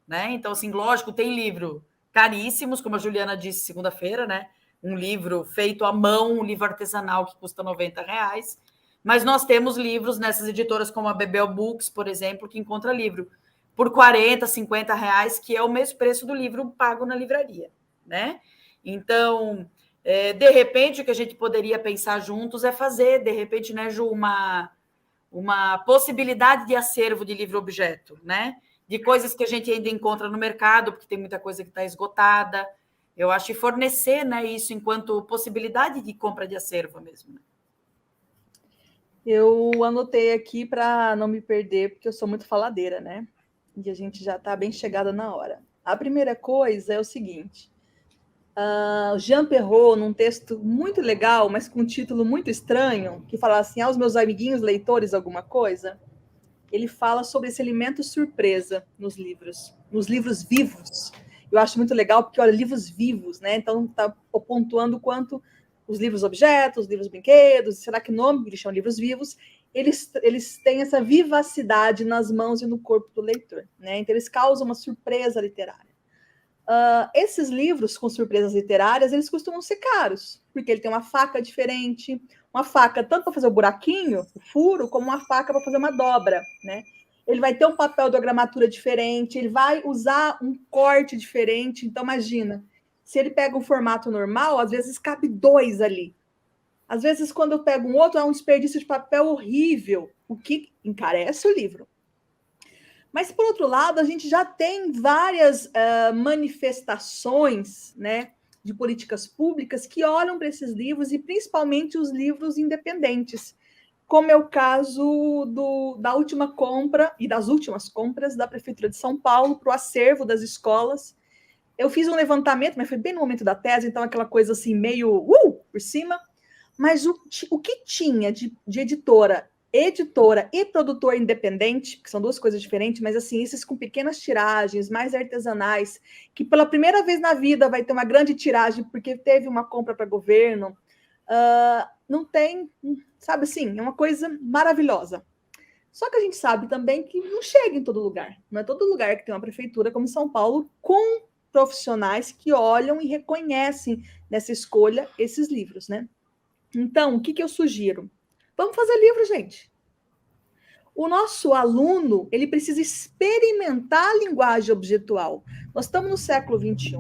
né? Então, assim, lógico, tem livro caríssimos, como a Juliana disse segunda-feira, né? Um livro feito à mão, um livro artesanal que custa R$90, mas nós temos livros nessas editoras como a Bebel Books, por exemplo, que encontra livro por R$40, R$50, que é o mesmo preço do livro pago na livraria, né? Então, de repente, o que a gente poderia pensar juntos é fazer, de repente, né, Ju, uma possibilidade de acervo de livro-objeto, né? De coisas que a gente ainda encontra no mercado, porque tem muita coisa que está esgotada. Eu acho que fornecer, né, isso enquanto possibilidade de compra de acervo mesmo. Né? Eu anotei aqui para não me perder, porque eu sou muito faladeira, né? E a gente já está bem chegada na hora. A primeira coisa é o seguinte: Jean Perrault, num texto muito legal, mas com um título muito estranho, que fala assim, aos meus amiguinhos leitores alguma coisa, ele fala sobre esse elemento surpresa nos livros vivos. Eu acho muito legal, porque, olha, livros vivos, né? Então, está pontuando quanto os livros objetos, os livros brinquedos, será que nome que eles chamam livros vivos, eles têm essa vivacidade nas mãos e no corpo do leitor, né? Então, eles causam uma surpresa literária. Esses livros com surpresas literárias, eles costumam ser caros, porque ele tem uma faca diferente, uma faca tanto para fazer o buraquinho, o furo, como uma faca para fazer uma dobra, né? Ele vai ter um papel de gramatura diferente, ele vai usar um corte diferente. Então, imagina, se ele pega um formato normal, às vezes cabe 2 ali. Às vezes, quando eu pego um outro, é um desperdício de papel horrível, o que encarece o livro. Mas, por outro lado, a gente já tem várias manifestações, né, de políticas públicas que olham para esses livros, e principalmente os livros independentes, como é o caso da última compra e das últimas compras da Prefeitura de São Paulo para o acervo das escolas. Eu fiz um levantamento, mas foi bem no momento da tese, então aquela coisa assim meio por cima, mas o que tinha de editora e produtor independente, que são duas coisas diferentes, mas assim, esses com pequenas tiragens, mais artesanais, que pela primeira vez na vida vai ter uma grande tiragem porque teve uma compra para governo, não tem, sabe assim, é uma coisa maravilhosa. Só que a gente sabe também que não chega em todo lugar, não é todo lugar que tem uma prefeitura como São Paulo com profissionais que olham e reconhecem nessa escolha esses livros, né? Então, o que eu sugiro? Vamos fazer livro, gente. O nosso aluno, ele precisa experimentar a linguagem objetual. Nós estamos no século XXI,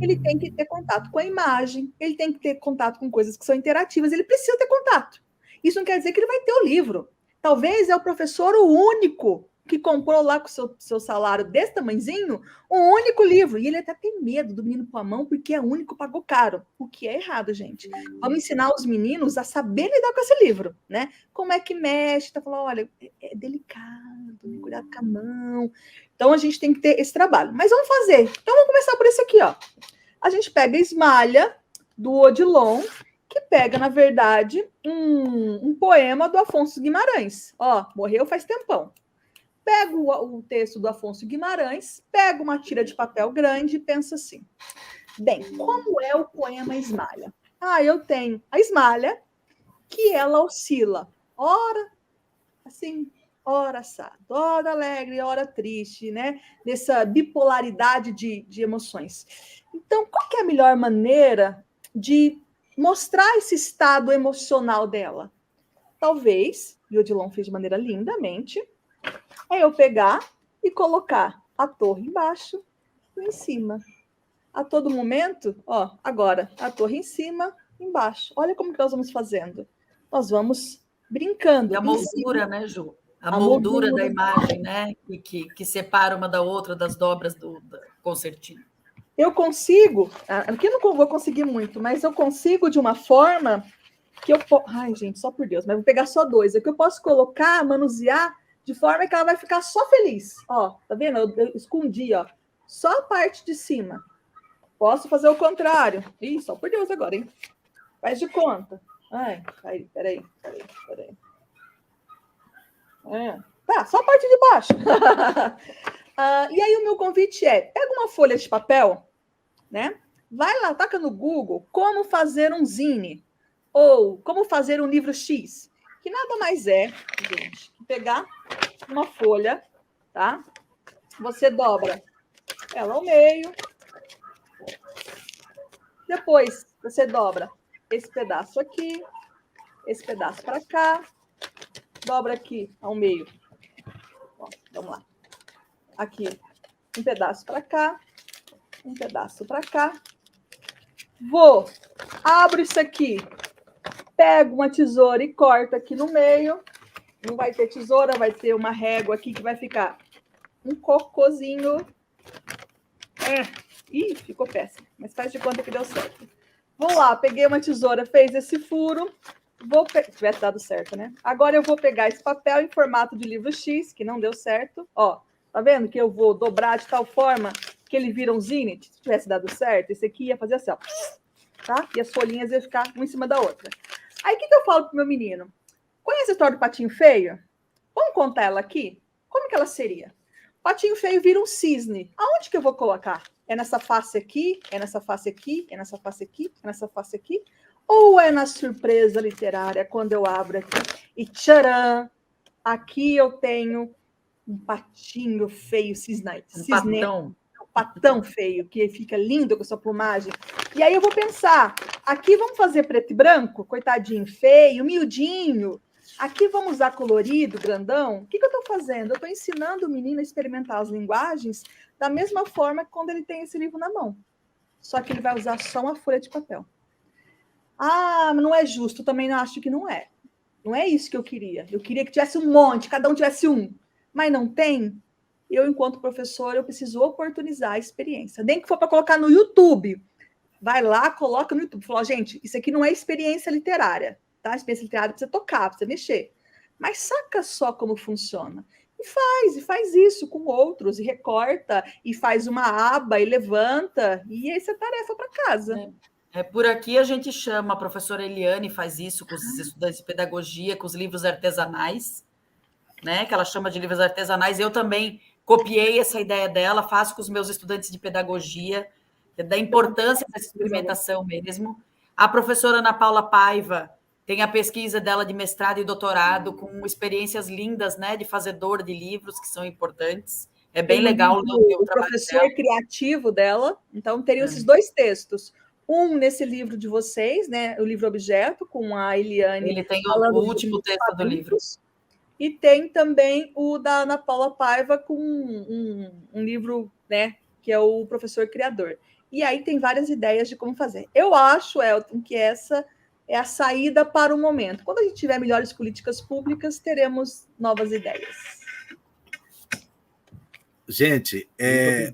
ele tem que ter contato com a imagem, ele tem que ter contato com coisas que são interativas, ele precisa ter contato. Isso não quer dizer que ele vai ter o livro. Talvez é o professor o único que comprou lá com o seu salário desse tamanhozinho, um único livro. E ele até tem medo do menino pôr a mão, porque é único, pagou caro. O que é errado, gente. Vamos ensinar os meninos a saber lidar com esse livro, né? Como é que mexe, tá falando, olha, é delicado, cuidado com a mão. Então, a gente tem que ter esse trabalho. Mas vamos fazer. Então, vamos começar por esse aqui, ó. A gente pega a Esmalha, do Odilon, que pega, na verdade, um poema do Afonso Guimarães. Ó, morreu faz tempão. Pego o texto do Afonso Guimarães, pego uma tira de papel grande e penso assim, bem, como é o poema Esmalha? Eu tenho a Esmalha, que ela oscila, ora assim, ora assado, ora alegre, ora triste, né? Nessa bipolaridade de emoções. Então, qual que é a melhor maneira de mostrar esse estado emocional dela? Talvez, e o Odilon fez de maneira lindamente, é eu pegar e colocar a torre embaixo Estou em cima. A todo momento, ó, agora, a torre em cima, embaixo. Olha como que nós vamos fazendo. Nós vamos brincando. E a em moldura, cima. né, Ju? A A moldura da moldura. imagem, né? Que separa uma da outra das dobras do concertino. Eu consigo, aqui eu não vou conseguir muito, mas eu consigo de uma forma que eu posso. Ai, gente, só por Deus, mas vou pegar só 2. É que eu posso colocar, manusear, de forma que ela vai ficar só feliz. Ó, tá vendo? Eu escondi, ó. Só a parte de cima. Posso fazer o contrário. Ih, só por Deus agora, hein? Faz de conta. Ai, peraí. Tá, só a parte de baixo. E aí o meu convite é, pega uma folha de papel, né? Vai lá, taca no Google como fazer um zine ou como fazer um livro X, que nada mais é, gente, que pegar uma folha, tá? Você dobra ela ao meio, depois você dobra esse pedaço aqui, esse pedaço para cá, dobra aqui ao meio. Ó, vamos lá. Aqui, um pedaço para cá, um pedaço para cá. Abro isso aqui, pego uma tesoura e corto aqui no meio. Não vai ter tesoura, vai ter uma régua aqui que vai ficar um cocôzinho. Ih, ficou péssimo, mas faz de conta que deu certo. Vou lá, peguei uma tesoura, fez esse furo. Se tivesse dado certo, né? Agora eu vou pegar esse papel em formato de livro X, que não deu certo. Ó, tá vendo que eu vou dobrar de tal forma que ele vira um zine? Se tivesse dado certo, esse aqui ia fazer assim, ó. Tá? E as folhinhas iam ficar uma em cima da outra. Aí, o que eu falo pro meu menino? Conhece a história do Patinho Feio? Vamos contar ela aqui? Como que ela seria? O Patinho Feio vira um cisne. Aonde que eu vou colocar? É nessa face aqui? É nessa face aqui? É nessa face aqui? É nessa face aqui? Ou é na surpresa literária, quando eu abro aqui e tcharam! Aqui eu tenho um patinho feio, patão feio, que fica lindo com sua plumagem. E aí eu vou pensar, aqui vamos fazer preto e branco, coitadinho, feio, miudinho. Aqui vamos usar colorido, grandão. O que eu estou fazendo? Eu estou ensinando o menino a experimentar as linguagens da mesma forma que quando ele tem esse livro na mão. Só que ele vai usar só uma folha de papel. Ah, mas não é justo, também não acho que não é. Não é isso que eu queria. Eu queria que tivesse um monte, cada um tivesse um. Mas não tem. Eu, enquanto professora, eu preciso oportunizar a experiência. Nem que for para colocar no YouTube. Vai lá, coloca no YouTube. Fala, gente, isso aqui não é experiência literária. Tá? Experiência literária precisa tocar, precisa mexer. Mas saca só como funciona. E faz isso com outros, e recorta, e faz uma aba, e levanta, e essa é a tarefa para casa. Por aqui a gente chama, a professora Eliane faz isso com os estudantes de pedagogia, com os livros artesanais, né? Que ela chama de livros artesanais. Eu também copiei essa ideia dela, faço com os meus estudantes de pedagogia, da importância dessa experimentação mesmo. A professora Ana Paula Paiva tem a pesquisa dela de mestrado e doutorado com experiências lindas, né, de fazedor de livros, que são importantes. É bem legal o professor criativo dela. Então, teriam esses 2 textos. Um nesse livro de vocês, né, o livro Objeto, com a Eliane. Ele tem o último texto do livro. E tem também o da Ana Paula Paiva com um livro, né, que é o Professor Criador. E aí tem várias ideias de como fazer. Eu acho, Elton, que essa é a saída para o momento. Quando a gente tiver melhores políticas públicas, teremos novas ideias. Gente,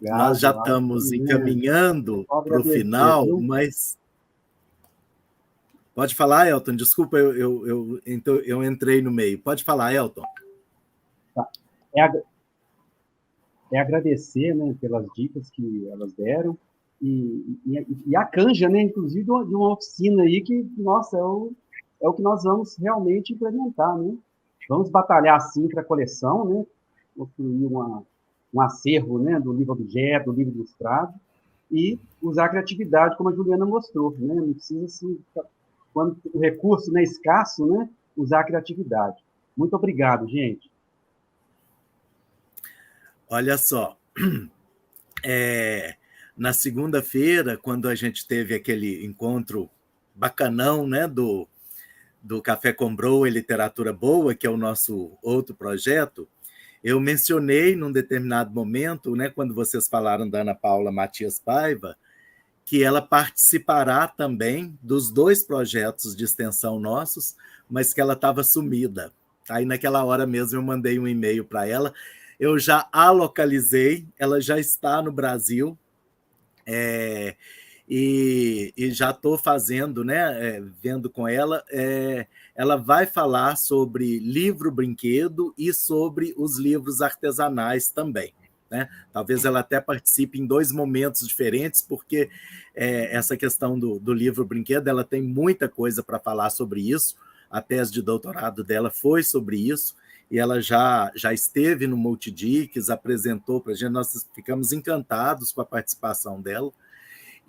nós já estamos encaminhando para o final, mas... Pode falar, Elton. Desculpa, eu entrei no meio. Pode falar, Elton. É agradecer, né, pelas dicas que elas deram e a canja, né, inclusive, de uma oficina aí que, nossa, é o que nós vamos realmente implementar, né? Vamos batalhar, sim, para a coleção, né? Construir um acervo, né, do livro objeto, do livro ilustrado, e usar a criatividade, como a Juliana mostrou, né? Não precisa, assim, quando o recurso, né, escasso, né, usar a criatividade. Muito obrigado, gente. Olha só, na segunda-feira, quando a gente teve aquele encontro bacanão, né, do Café com Broa e Literatura Boa, que é o nosso outro projeto, eu mencionei num determinado momento, né, quando vocês falaram da Ana Paula Matias Paiva, que ela participará também dos 2 projetos de extensão nossos, mas que ela estava sumida. Aí, naquela hora mesmo, eu mandei um e-mail para ela, eu já a localizei, ela já está no Brasil, e já estou fazendo, né, vendo com ela, ela vai falar sobre livro-brinquedo e sobre os livros artesanais também. Né? Talvez ela até participe em 2 momentos diferentes, porque essa questão do livro-brinquedo, ela tem muita coisa para falar sobre isso, a tese de doutorado dela foi sobre isso, e ela já esteve no Multidix, apresentou para a gente, nós ficamos encantados com a participação dela,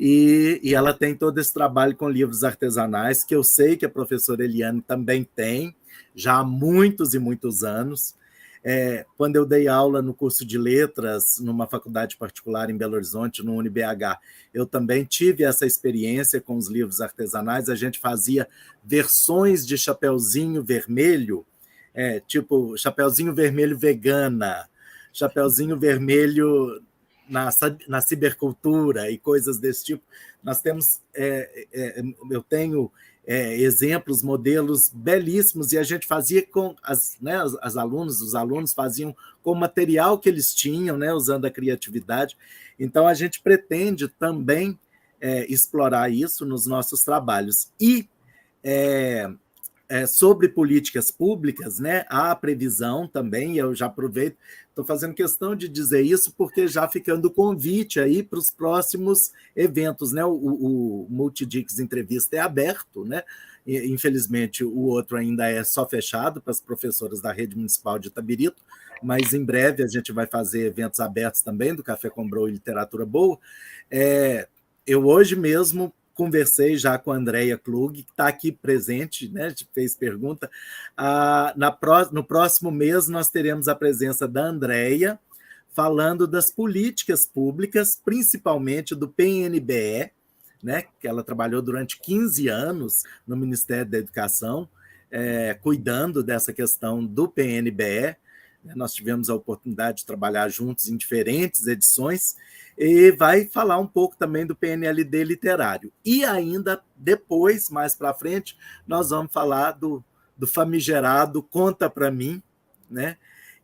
e ela tem todo esse trabalho com livros artesanais, que eu sei que a professora Eliane também tem, já há muitos e muitos anos. Quando eu dei aula no curso de letras, numa faculdade particular em Belo Horizonte, no UniBH, eu também tive essa experiência com os livros artesanais, a gente fazia versões de Chapeuzinho Vermelho, tipo Chapeuzinho Vermelho vegana, Chapeuzinho Vermelho na cibercultura e coisas desse tipo. Nós temos, eu tenho exemplos, modelos belíssimos, e a gente fazia com os alunos faziam com o material que eles tinham, né, usando a criatividade. Então, a gente pretende também explorar isso nos nossos trabalhos. E sobre políticas públicas, né, há a previsão também, eu já aproveito, estou fazendo questão de dizer isso, porque já ficando o convite aí para os próximos eventos, né? O Multidix Entrevista é aberto, né? Infelizmente, o outro ainda é só fechado para as professoras da Rede Municipal de Itabirito, mas em breve a gente vai fazer eventos abertos também, do Café com Bro e Literatura Boa. Eu hoje mesmo conversei já com a Andréia Klug, que está aqui presente, né, fez pergunta. No próximo mês, nós teremos a presença da Andréia, falando das políticas públicas, principalmente do PNBE, né, que ela trabalhou durante 15 anos no Ministério da Educação, cuidando dessa questão do PNBE. Nós tivemos a oportunidade de trabalhar juntos em diferentes edições, e vai falar um pouco também do PNLD literário. E ainda depois, mais para frente, nós vamos falar do famigerado Conta para Mim, né?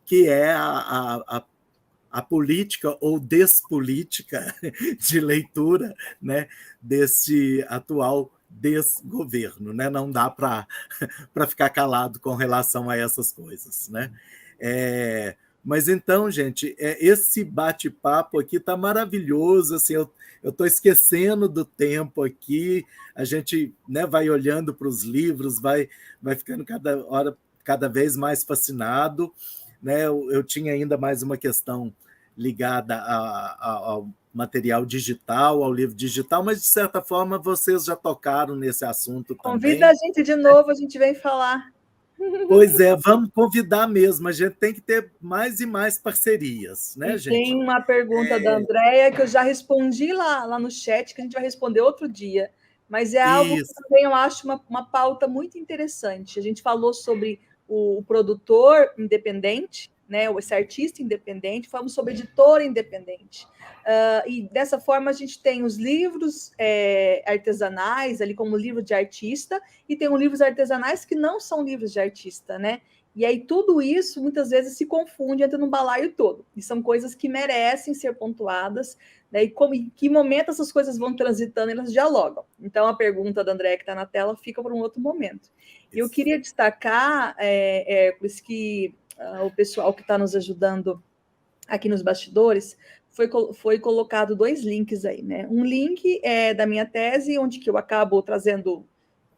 Que é a política ou despolítica de leitura, né, desse atual desgoverno. Né? Não dá para ficar calado com relação a essas coisas. Né? Mas então, gente, esse bate-papo aqui está maravilhoso, assim, eu estou esquecendo do tempo aqui, a gente, né, vai olhando para os livros, vai ficando cada vez mais fascinado. Né? Eu tinha ainda mais uma questão ligada ao material digital, ao livro digital, mas, de certa forma, vocês já tocaram nesse assunto também. Convida a gente de novo, a gente vem falar. Pois é, vamos convidar mesmo, a gente tem que ter mais e mais parcerias, né, gente? Tem uma pergunta da Andréia que eu já respondi lá no chat, que a gente vai responder outro dia, mas é algo que também eu acho uma pauta muito interessante. A gente falou sobre o produtor independente, né, esse artista independente, falamos sobre editor independente. E dessa forma a gente tem os livros artesanais, ali como livro de artista, e tem os livros artesanais que não são livros de artista, né? E aí tudo isso muitas vezes se confunde, entra num balaio todo. E são coisas que merecem ser pontuadas, né? E em que momento essas coisas vão transitando, elas dialogam. Então a pergunta da Andréia que está na tela fica para um outro momento. E eu queria destacar, Hércules, que o pessoal que está nos ajudando aqui nos bastidores, foi colocado 2 links aí, né? Um link é da minha tese, onde que eu acabo trazendo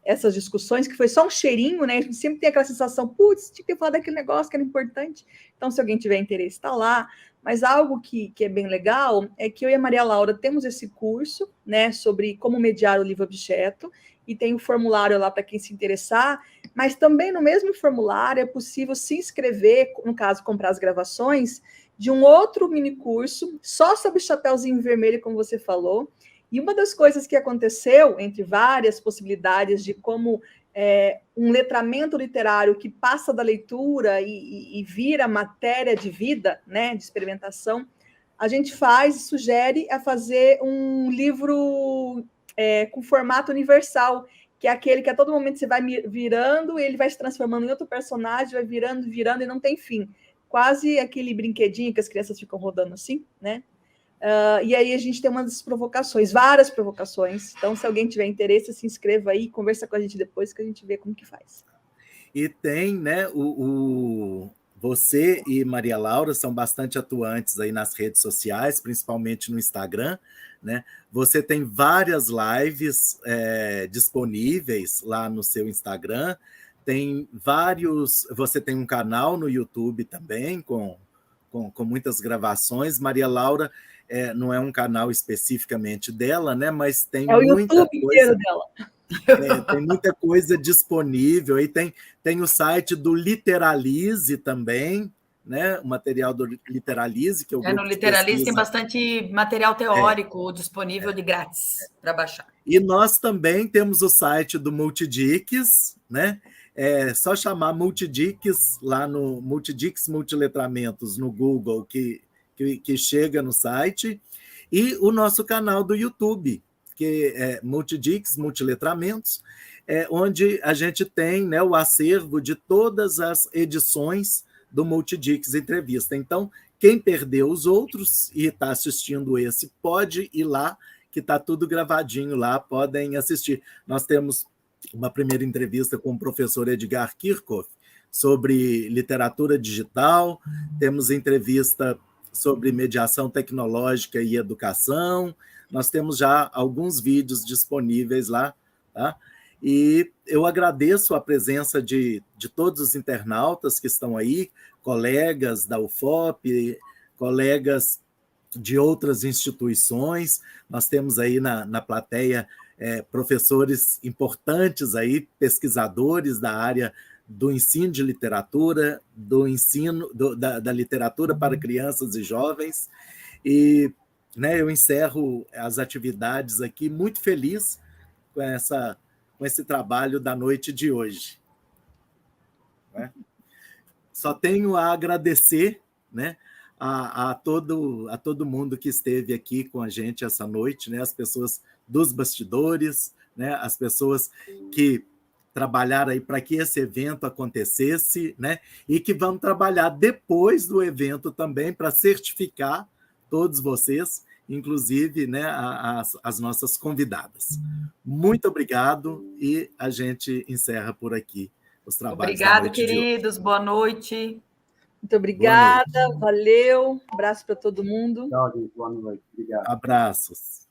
essas discussões, que foi só um cheirinho, né? A gente sempre tem aquela sensação, putz, tinha que falar daquele negócio que era importante. Então, se alguém tiver interesse, está lá. Mas algo que é bem legal é que eu e a Maria Laura temos esse curso, né, sobre como mediar o livro-objeto, e tem o formulário lá para quem se interessar, mas também no mesmo formulário é possível se inscrever, no caso, comprar as gravações, de um outro mini-curso, só sobre Chapeuzinho Vermelho, como você falou. E uma das coisas que aconteceu, entre várias possibilidades de como um letramento literário que passa da leitura e vira matéria de vida, né, de experimentação, a gente sugere a fazer um livro com formato universal, que é aquele que a todo momento você vai virando, e ele vai se transformando em outro personagem, vai virando e não tem fim. Quase aquele brinquedinho que as crianças ficam rodando assim, né? E aí a gente tem umas provocações, várias provocações. Então, se alguém tiver interesse, se inscreva aí, conversa com a gente depois, que a gente vê como que faz. E tem, né, você e Maria Laura são bastante atuantes aí nas redes sociais, principalmente no Instagram, né? Você tem várias lives disponíveis lá no seu Instagram, você tem um canal no YouTube também com muitas gravações. Maria Laura não é um canal especificamente dela, né? Mas tem muita YouTube coisa inteiro dela. Tem muita coisa disponível. Aí tem o site do Literalize também, né? O material do Literalize, que é o grupo no Literalize de tem bastante material teórico disponível de grátis para baixar. E nós também temos o site do Multidix, né? É só chamar Multidix lá no Multidix Multiletramentos no Google que chega no site, e o nosso canal do YouTube, que é Multidix Multiletramentos, onde a gente tem, né, o acervo de todas as edições do Multidix Entrevista. Então, quem perdeu os outros e está assistindo esse, pode ir lá, que está tudo gravadinho lá, podem assistir. Nós temos uma primeira entrevista com o professor Edgar Kirchhoff sobre literatura digital, temos entrevista sobre mediação tecnológica e educação, nós temos já alguns vídeos disponíveis lá, tá? E eu agradeço a presença de todos os internautas que estão aí, colegas da UFOP, colegas de outras instituições. Nós temos aí na plateia professores importantes aí, pesquisadores da área do ensino de literatura, do ensino da literatura para crianças e jovens. E, né, eu encerro as atividades aqui muito feliz com esse trabalho da noite de hoje. Né? Só tenho a agradecer, né, a todo mundo que esteve aqui com a gente essa noite, né, as pessoas dos bastidores, né, as pessoas que trabalharam aí para que esse evento acontecesse, né, e que vão trabalhar depois do evento também para certificar todos vocês, inclusive, né, as nossas convidadas. Muito obrigado, e a gente encerra por aqui os trabalhos. Obrigado, queridos. Boa noite. Muito obrigada, valeu. Um abraço para todo mundo. Tchau, gente. Boa noite. Obrigado. Abraços.